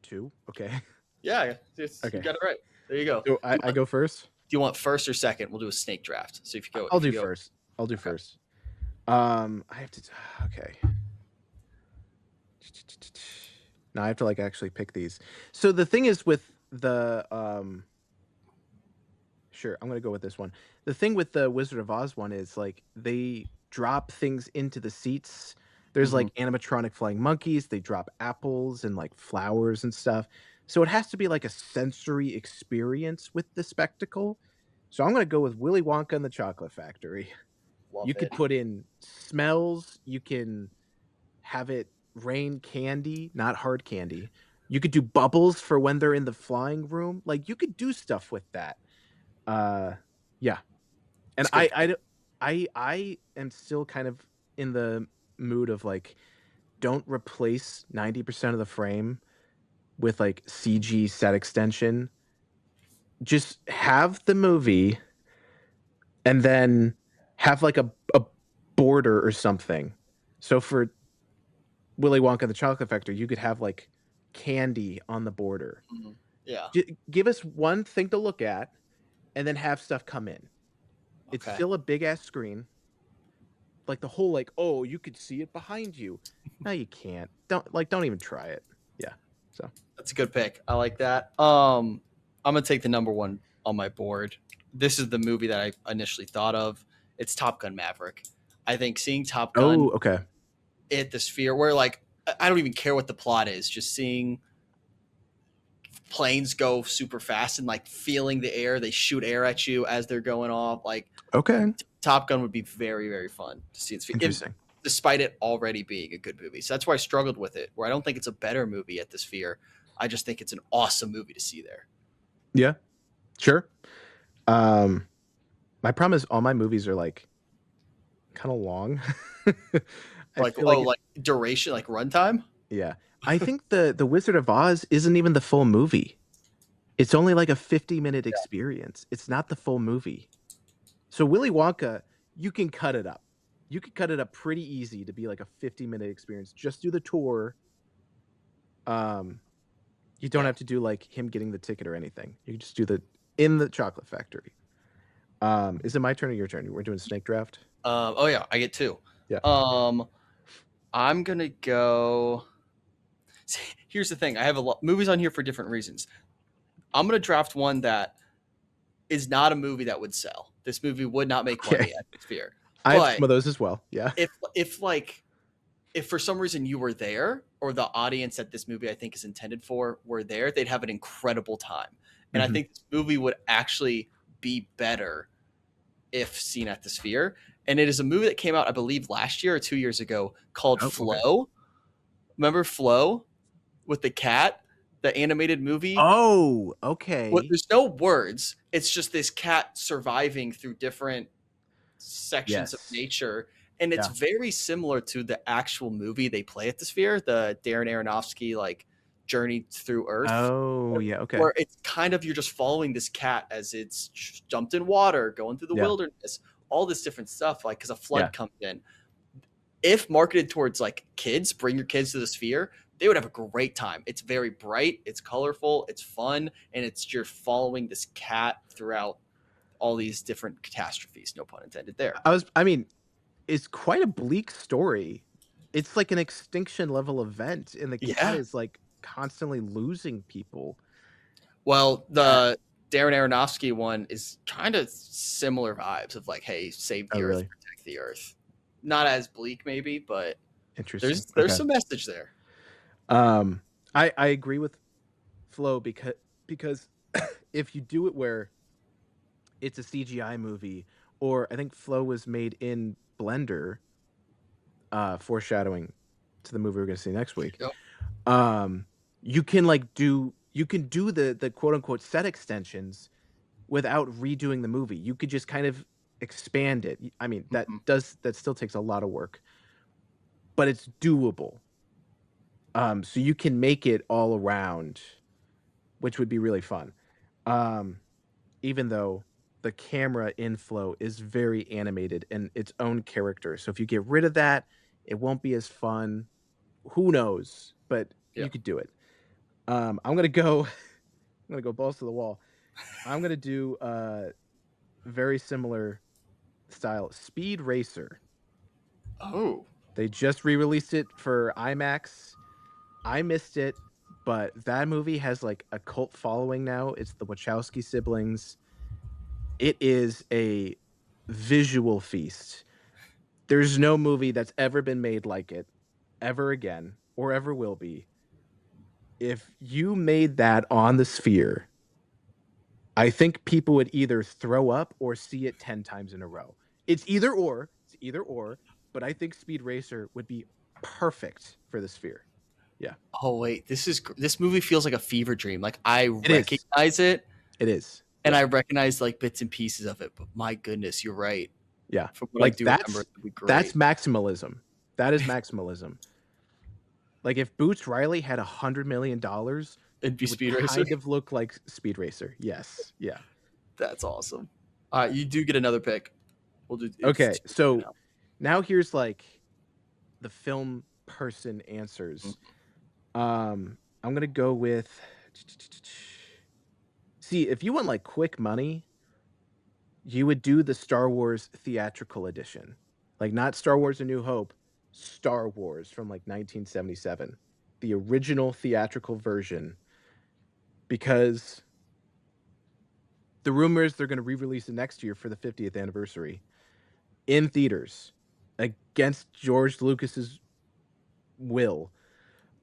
2? Okay. Yeah, you Okay. got it right. There you go. So Do I you I want, go first? you want first or second? We'll do a snake draft. So if you go, I'll if you do go, first. I'll do okay. first. I have to. Okay. Now I have to like actually pick these. So the thing is with the sure, I'm gonna go with this one. The thing with the Wizard of Oz one is like they drop things into the seats. There's Hmm. like animatronic flying monkeys. They drop apples and like flowers and stuff. So it has to be like a sensory experience with the spectacle. So I'm gonna go with Willy Wonka and the Chocolate Factory. You Love could it. put in smells. You can have it rain candy, not hard candy. You could do bubbles for when they're in the flying room. Like you could do stuff with that. Uh, yeah, and It's a good pick. I am still kind of in the mood of like, don't replace 90% of the frame with like CG set extension. Just have the movie and then have like a border or something. So for Willy Wonka and the Chocolate Factory, you could have like candy on the border. Mhm. Yeah. Give us one thing to look at and then have stuff come in. It's Okay. still a big ass screen. Like the whole like, oh, you could see it behind you. No, you can't. Don't even try it. Yeah. So That's a good pick. I like that. I'm gonna take the number one on my board. This is the movie that I initially thought of. It's Top Gun Maverick. I think seeing Top oh, Gun okay. at the Sphere, where like I don't even care what the plot is, just seeing planes go super fast and like feeling the air, they shoot air at you as they're going off. Like Okay. Top Gun would be very, very fun to see. Interesting. Despite it already being a good movie. So that's why I struggled with it, where I don't think it's a better movie at the Sphere. I just think it's an awesome movie to see there. Yeah. Sure. Um my problem is all my movies are like kind of long. I Like, feel oh, like like duration, like runtime? yeah. I think the Wizard of Oz isn't even the full movie. It's only like a 50-minute experience. It's not the full movie. So Willy Wonka, you can cut it up. You could cut it up pretty easy to be like a 50-minute experience. Just do the tour. Um, you don't Yeah. have to do like him getting the ticket or anything. You can just do the in the chocolate factory. Is it my turn or your turn? We're doing snake draft. Oh yeah, I get two. Yeah. Um, I'm gonna go. See, here's the thing: I have a lot movies on here for different reasons. I'm gonna draft one that is not a movie that would sell. This movie would not make Okay. money at the Sphere. I have But some of those as well. Yeah. if like if for some reason you were there or the audience that this movie I think is intended for were there, they'd have an incredible time. And I Hmm. think this movie would actually be better if seen at the Sphere. And it is a movie that came out, I believe, last year or 2 years ago called Oh, okay. Flow. Remember Flow with the cat, the animated movie? Oh, What okay. there's no words. It's just this cat surviving through different sections of Yes. nature. And it's Yeah. very similar to the actual movie they play at the Sphere, the Darren Aronofsky like Journey Through Earth, Oh, yeah. Okay. where it's kind of you're just following this cat as it's jumped in water, going through the Yeah. wilderness, all this different stuff, like because a Yeah. flood comes in. If marketed towards like kids, bring your kids to the Sphere, they would have a great time. It's very bright, it's colorful, it's fun, and it's you're following this cat throughout all these different catastrophes. No pun intended there. I mean, it's quite a bleak story. It's like an extinction level event, and the cat Yeah. is like constantly losing people. Well, Uh, the Darren Aronofsky one is kind of similar vibes of like, hey, save oh, the Earth, really? protect the Earth. Not as bleak, maybe, but Interesting. there's Okay. some message there. Um, I agree with Flo because if you do it where it's a CGI movie, or I think Flo was made in Blender, foreshadowing to the movie we're going to see next week. Yep. Um, you can do the quote unquote set extensions without redoing the movie. You could just kind of expand it. I mean, Mhm. that still takes a lot of work, but it's doable. So you can make it all around, which would be really fun. Um, even though the camera inflow is very animated and its own character. So if you get rid of that, it won't be as fun. Who knows? But Yeah. you could do it. I'm gonna go. I'm gonna go balls to the wall. I'm gonna do very similar style. Speed Racer. Oh, They just re-released it for IMAX. I missed it, but that movie has like a cult following now. It's the Wachowski siblings. It is a visual feast. There's no movie that's ever been made like it, ever again, or ever will be. If you made that on the Sphere, I think people would either throw up or see it 10 times in a row. It's either or, but I think Speed Racer would be perfect for the Sphere. Yeah. oh wait, this movie feels like a fever dream. Like I It is. recognize it, It is. and Yeah. I recognize like bits and pieces of it. But my goodness, you're right. Yeah. From what I Like do remember, it would be that's great. maximalism. That is maximalism. Like if Boots Riley had $100 million, It'd be it would Speed Racer. kind of look like Speed Racer. Yes. Yeah. That's awesome. All right, you do get another pick. We'll do it's Okay. 2 So now. now here's like the film person Mhm. answers. I'm gonna go with see, if you want like quick money, you would do the Star Wars theatrical edition. Like not Star Wars A New Hope, Star Wars from like 1977. The original theatrical version, because the rumor is they're going to re-release it next year for the 50th anniversary in theaters against George Lucas's will.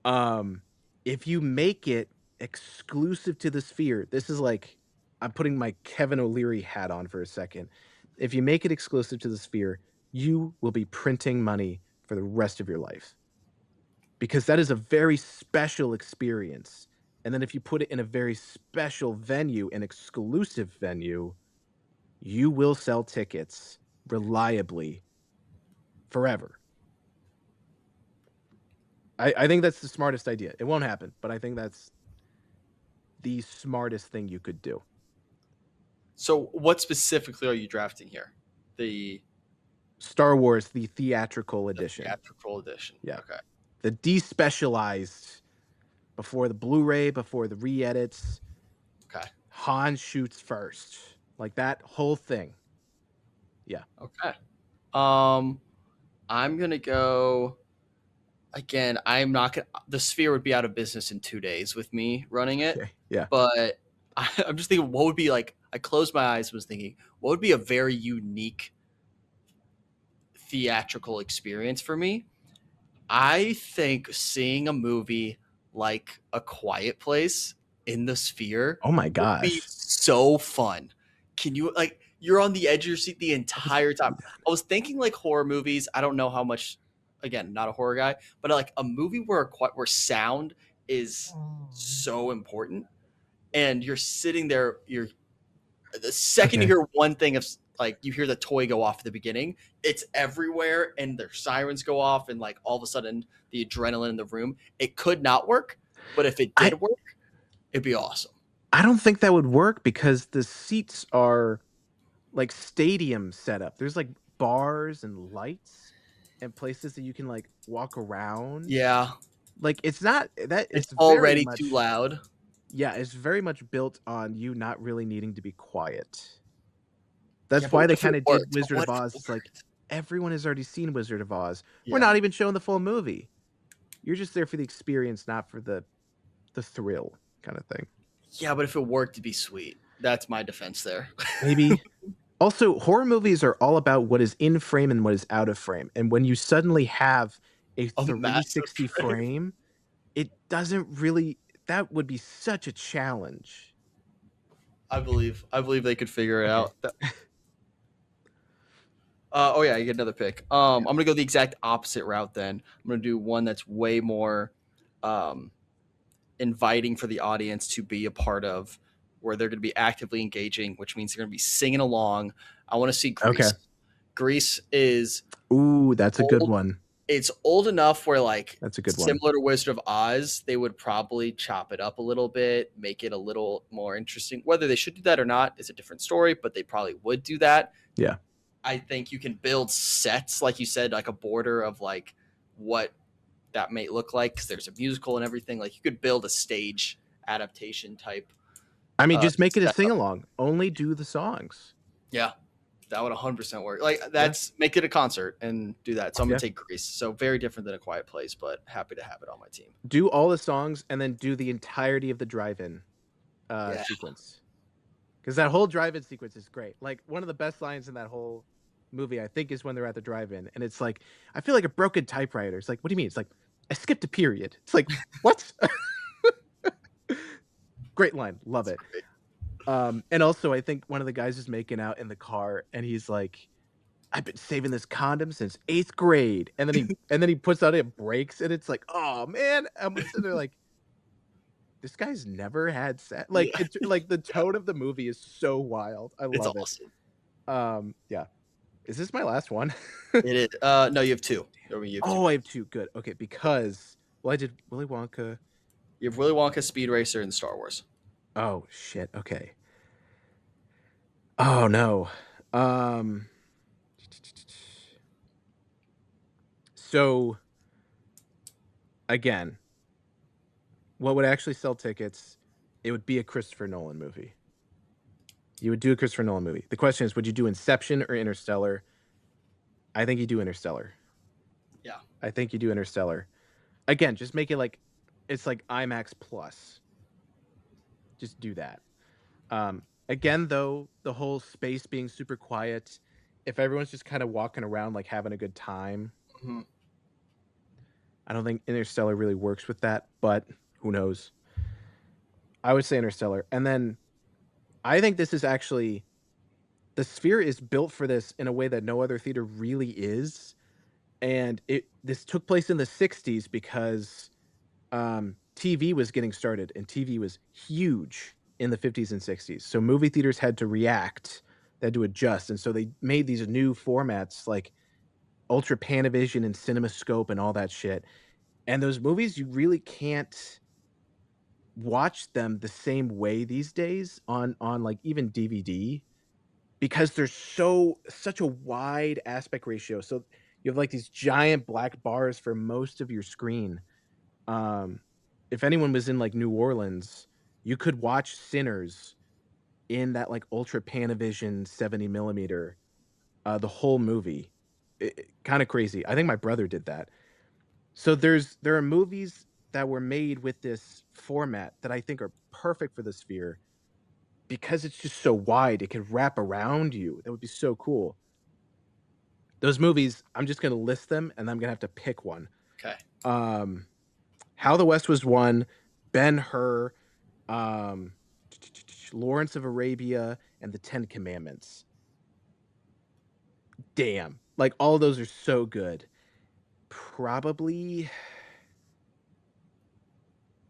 Um, if you make it exclusive to the Sphere, this is like I'm putting my Kevin O'Leary hat on for a second. If you make it exclusive to the Sphere, you will be printing money for the rest of your life because that is a very special experience. And then if you put it in a very special venue, an exclusive venue, you will sell tickets reliably forever. I think that's the smartest idea. It won't happen, but I think that's the smartest thing you could do. So, what specifically are you drafting here? The, Star Wars, the theatrical the edition. theatrical edition. Yeah. Okay. The despecialized before the Blu-ray, before the re-edits. Okay. Han shoots first. Like that whole thing. Yeah. Okay. Um, I'm gonna go again. I'm not gonna. The Sphere would be out of business in 2 days with me running it, Okay. Yeah. but I'm just thinking, what would be like? I closed my eyes, was thinking, what would be a very unique theatrical experience for me? I think seeing a movie like A Quiet Place in the Sphere Oh my would be gosh. so fun. Can you like you're on the edge of your seat the entire time? I was thinking like horror movies. I don't know how much. Again, not a horror guy, but like a movie where sound is so important, and you're sitting there. You're the second you Okay. hear one thing of like you hear the toy go off at the beginning, it's everywhere and their sirens go off and like all of a sudden the adrenaline in the room. It could not work, but if it I did work, it'd be awesome. I don't think that would work because the seats are like stadium setup. There's like bars and lights and places that you can like walk around. Yeah, Like it's not that it's it's very already too much loud. yeah, it's very much built on you not really needing to be quiet. Yeah, That's but why what they if it kind of did worked? But Wizard what of if Oz. it It's like worked? everyone has already seen Wizard of Oz. We're Yeah. not even showing the full movie. You're just there for the experience, not for the thrill kind of thing. Yeah, but if it worked, it'd be sweet. That's my defense there. Maybe. Also, horror movies are all about what is in frame and what is out of frame. And when you suddenly have a A massive 360 frame. frame, it doesn't really that would be such a challenge. I believe they could figure it Okay. out. Oh yeah, you get another pick. I'm Yeah. gonna go the exact opposite route. Then I'm gonna do one that's way more um, inviting for the audience to be a part of, where they're gonna be actively engaging, which means they're gonna be singing along. I want to see Okay. Grease. Grease is Ooh, that's a good old. one. It's old enough where like That's a good one. similar to Wizard of Oz, they would probably chop it up a little bit, make it a little more interesting. Whether they should do that or not is a different story, but they probably would do that. Yeah. I think you can build sets, like you said, like a border of like what that may look like because there's a musical and everything. Like you could build a stage adaptation type I mean, just make it a setup. sing-along. Only do the songs. Yeah, that would 100% work. Like Yeah. make it a concert and do that. So I'm gonna Yeah. take Grease. So very different than A Quiet Place, but happy to have it on my team. Do all the songs and then do the entirety of the drive-in Yeah, sequence. Because that whole drive-in sequence is great. Like, one of the best lines in that whole movie, I think, is when they're at the drive-in, and it's like, "I feel like a broken typewriter." It's like, "What do you mean?" It's like, "I skipped a period." It's like, "What?" Great line, love it's it. great. And also, I think one of the guys is making out in the car, and he's like, "I've been saving this condom since 8th grade," and then he puts out it breaks, and it's like, "Oh, man." I'm sitting there like, "This guy's never had sex." Like, Yeah, it's like, the tone of the movie is so wild. I it's love it. awesome. Yeah. Is this my last one? It is. No, you have two. I mean, you have two Oh, I picks. have 2, good. Okay, because well, I did Willy Wonka. You have Willy Wonka, Speed Racer, and Star Wars. Oh, shit, okay. Oh, no. Um, so, again, what would actually sell tickets, it would be a Christopher Nolan movie. You would do a Christopher Nolan movie. The question is, would you do Inception or Interstellar? I think you do Interstellar. Yeah. I think you do Interstellar. Again, just make it like it's like IMAX plus. Just do that. Again, though, the whole space being super quiet, if everyone's just kind of walking around like having a good time, Mhm. I don't think Interstellar really works with that, but who knows? I would say Interstellar. And then I think this is actually the Sphere is built for this in a way that no other theater really is. And this took place in the 60s because TV was getting started and TV was huge in the 50s and 60s. So movie theaters had to react, they had to adjust. And so they made these new formats like Ultra Panavision and CinemaScope and all that shit. And those movies, you really can't watch them the same way these days on like even DVD because there's such a wide aspect ratio. So you have like these giant black bars for most of your screen. Um, if anyone was in, like, New Orleans, you could watch Sinners in that, like, Ultra Panavision 70 millimeter, the whole movie. Kinda crazy. I think my brother did that. So there are movies that were made with this format that I think are perfect for the Sphere because it's just so wide, it could wrap around you. That would be so cool. Those movies, I'm just gonna list them, and I'm gonna have to pick one. Okay. Um, How the West Was Won, Ben-Hur, um, Lawrence of Arabia, and the Ten Commandments. Damn. Like, all of those are so good. Probably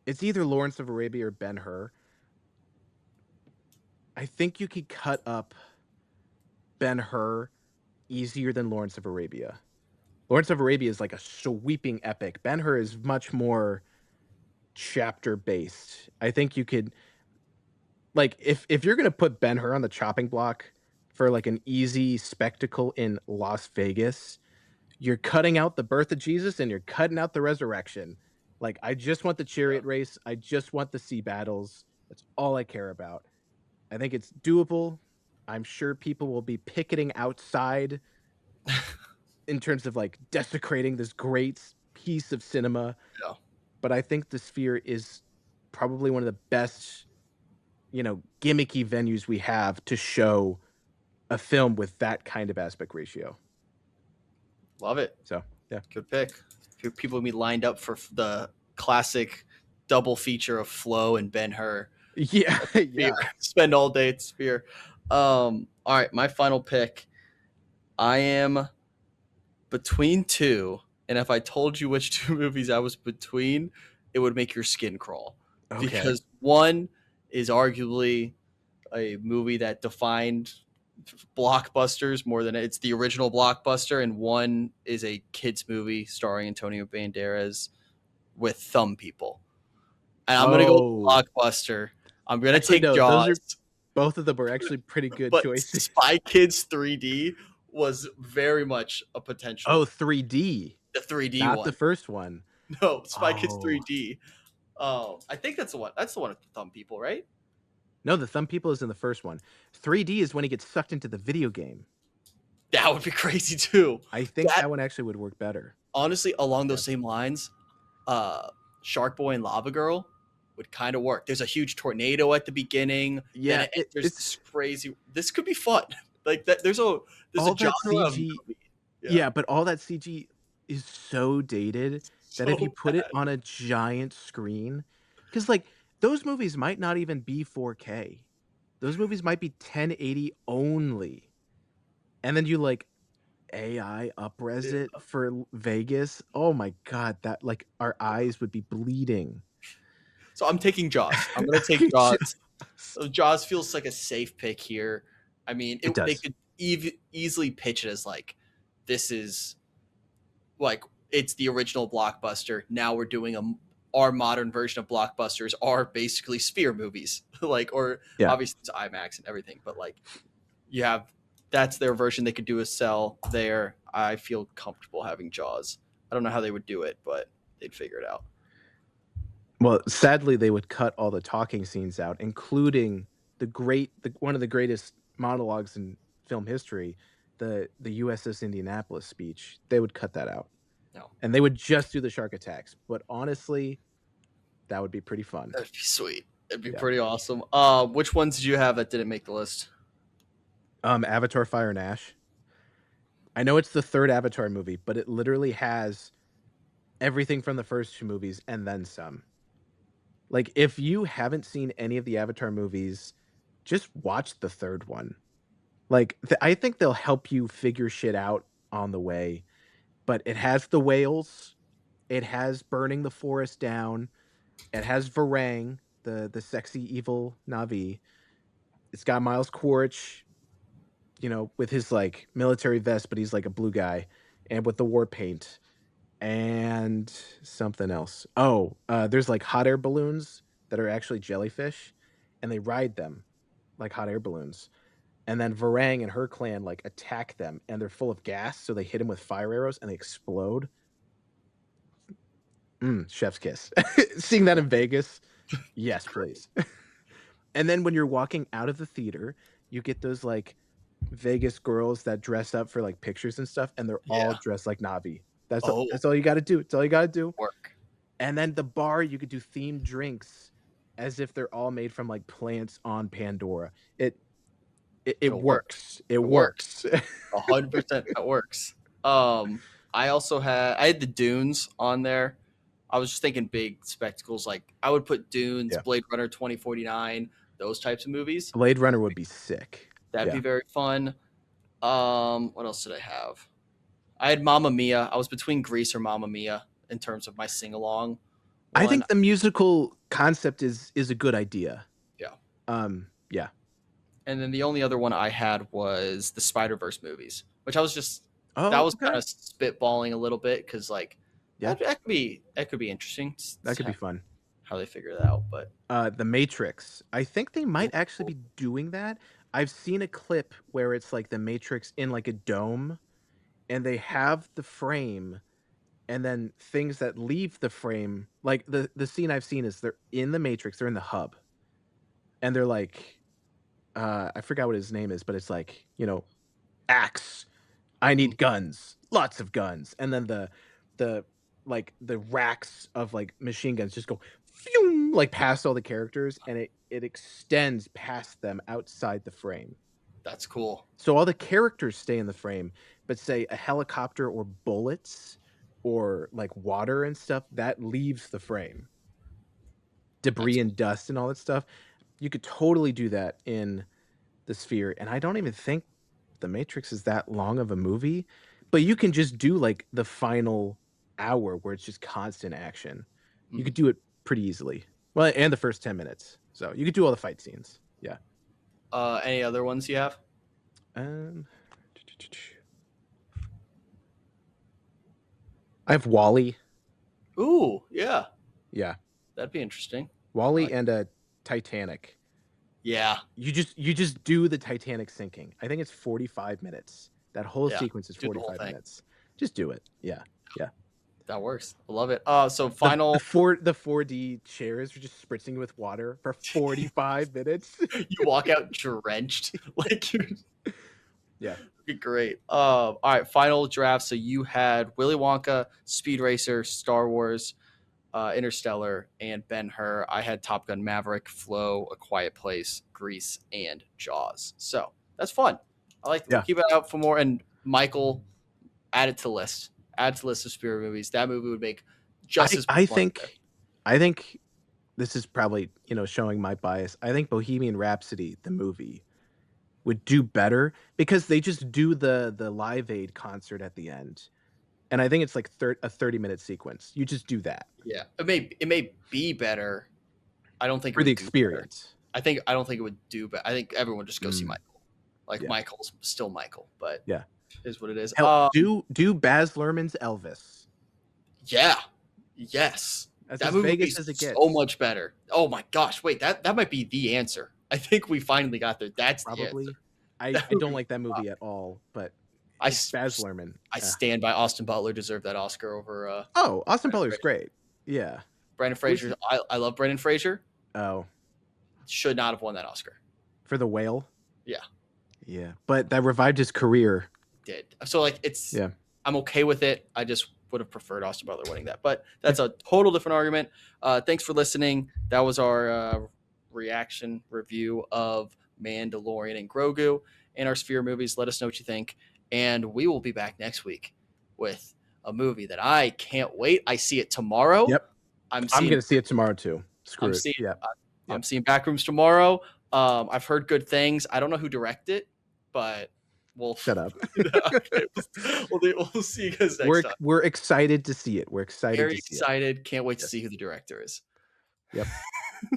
it's either Lawrence of Arabia or Ben-Hur. I think you could cut up Ben-Hur easier than Lawrence of Arabia. Lawrence of Arabia is like a sweeping epic. Ben-Hur is much more chapter-based. I think you could like, if you're gonna put Ben-Hur on the chopping block for, like, an easy spectacle in Las Vegas, you're cutting out the birth of Jesus and you're cutting out the resurrection. Like, I just want the Yeah. chariot race. I just want the sea battles. That's all I care about. I think it's doable. I'm sure people will be picketing outside in terms of, like, desecrating this great piece of cinema, Yeah. but I think the Sphere is probably one of the best, gimmicky venues we have to show a film with that kind of aspect ratio. Love it. So, yeah. Good pick. People will be lined up for the classic double feature of Flo and Ben Hur. Yeah, Sphere. yeah. Spend all day at Sphere. All right, my final pick. I am between two, and if I told you which two movies I was between, it would make your skin crawl. Okay. Because one is arguably a movie that defined blockbusters more than it's the original blockbuster, and one is a kids movie starring Antonio Banderas with thumb people. And I'm gonna go with Oh. blockbuster. I'm gonna Actually, take no, those are Jaws, both of them are actually pretty good but choices. Spy Kids 3D was very much a Oh, potential. 3D, The 3D not the one, first one. no, Spy Kids Oh. 3D. I think that's the one. That's the one with the thumb people, right? No, the thumb people is in the first one. 3D is when he gets sucked into the video game. That would be crazy too. I think That that one actually would work better. honestly, along Yeah. those same lines, Shark Boy and Lava Girl would kind of work. There's a huge tornado at the beginning, then Yeah, there's this it's crazy. This could be fun. Like that. There's a all that genre of CG. movie. Yeah, Yeah, but all that CG is so dated that if you so put it bad. on a giant screen, because like those movies might not even be 4K. Those movies might be 1080 only. And then you like AI upres it Yeah. for Vegas. Oh my god, that like our eyes would be bleeding. So I'm taking Jaws. I'm gonna take Jaws. Just- Jaws feels like a safe pick here. I mean, It they does. could easily pitch it as like, this is like it's the original blockbuster. Now we're doing our modern version of blockbusters are basically Sphere movies, like or Yeah. obviously it's IMAX and everything, but like you have that's their version. They could do a cell there. I feel comfortable having Jaws. I don't know how they would do it, but they'd figure it out. Well, sadly, they would cut all the talking scenes out, including one of the greatest monologues in film history, the USS Indianapolis speech. They would cut that out, No, and they would just do the shark attacks. But honestly, that would be pretty fun. that'd be sweet. It'd be Yeah. pretty awesome. Which ones did you have that didn't make the list? Avatar: Fire and Ash. I know it's the third Avatar movie, but it literally has everything from the first two movies and then some. Like, if you haven't seen any of the Avatar movies, just watch the third one. Like, I think they'll help you figure shit out on the way. But it has the whales, it has burning the forest down, it has Varang, the sexy evil Navi. It's got Miles Quaritch, with his like military vest, but he's like a blue guy, and with the war paint and something else. Oh, there's like hot air balloons that are actually jellyfish, and they ride them like hot air balloons. And then Varang and her clan like attack them, and they're full of gas, so they hit them with fire arrows and they explode. Chef's kiss. Seeing that in Vegas, yes, please. And then when you're walking out of the theater, you get those like Vegas girls that dress up for like pictures and stuff, and they're all Yeah. dressed like Navi. That's Oh, that's all you got to do. It's all you got to do. work. And then the bar, you could do themed drinks as if they're all made from like plants on Pandora. It It'll work. works. It It works. works. 100% that works. I had the Dunes on there. I was just thinking big spectacles. Like I would put Dunes, Yeah. Blade Runner 2049, those types of movies. Blade Runner would be sick. That'd Yeah. be very fun. What else did I have? I had Mamma Mia. I was between Grease or Mamma Mia in terms of my sing along I one. think the musical concept is a good idea. Yeah. Yeah. And then the only other one I had was the Spider Verse movies, which I was just Oh, that was okay. kind of spitballing a little bit because like Yeah. that could be interesting. That could be fun. How they figure that out, but The Matrix. I think they might actually be doing that. I've seen a clip where it's like the Matrix in like a dome, and they have the frame, and then things that leave the frame. Like the scene I've seen is they're in the Matrix, they're in the hub, and they're like, I forgot what his name is, but it's like, axe. I need guns, lots of guns, and then the like the racks of like machine guns just go phew, like past all the characters, and it extends past them outside the frame. that's cool. So all the characters stay in the frame, but say a helicopter or bullets or like water and stuff that leaves the frame. Debris That's and dust and all that stuff. You could totally do that in the Sphere, and I don't even think the Matrix is that long of a movie, but you can just do like the final hour where it's just constant action. You could do it pretty easily. Well, and the first 10 minutes. So you could do all the fight scenes. Yeah. Any other ones you have? I have Wally. Ooh, yeah, Yeah. that'd be interesting. Wally and Titanic. Yeah, You just do the Titanic sinking. I think it's 45 minutes. That whole yeah. sequence is Do the whole 45 thing. minutes. Just do it. Yeah. Yeah. That works. I love it. So The final, 4D chairs were just spritzing with water for 45 minutes. you walk out drenched, like you're Yeah. great. All right, final draft. So you had Willy Wonka, Speed Racer, Star Wars, Interstellar, and Ben-Hur. I had Top Gun Maverick, Flow, A Quiet Place, Grease, and Jaws. So that's fun. I like. We'll Yeah. keep it out for more. And Michael, add it to the list. Add to the list of spirit movies. That movie would make just as I much money there. think this is probably, showing my bias. I think Bohemian Rhapsody, the movie, would do better because they just do the Live Aid concert at the end. And I think it's like a 30-minute sequence. You just do that Yeah, it may be better. I don't think it for the would do better. experience. I don't think it would do, but I think everyone would just go see Michael. Like Yeah. Michael's still Michael, but Yeah. is what it is. Hell, do Baz Luhrmann's Elvis. Yeah, yes, That's that as movie would be Vegas as it gets. so much better. Oh my gosh, wait, that might be the answer. I think we finally got there. That's the Probably. answer. I don't like that movie at all, but it's Baz Luhrmann. I stand by Austin Butler deserved that Oscar over. Oh, Austin Brendan Butler's great. Yeah. Brendan Fraser. I love Brendan Fraser. Oh, Should not have won that Oscar. for The Whale. Yeah. Yeah, but that revived his career. Did so like Yeah. I'm okay with it. I just would have preferred Austin Butler winning that, but that's a total different argument. Thanks for listening. That was our reaction review of Mandalorian and Grogu and our Sphere movies. Let us know what you think, and we will be back next week with a movie that I can't wait. I see it tomorrow. Yep. I'm going to see it tomorrow too. Screw I'm it. seeing Yep. I'm seeing Backrooms tomorrow. I've heard good things. I don't know who directed it, but we'll Shut up. Okay, we'll see you guys next time. We're excited to see it. We're excited Very to see it. excited. Can't wait to see who the director is. Yep.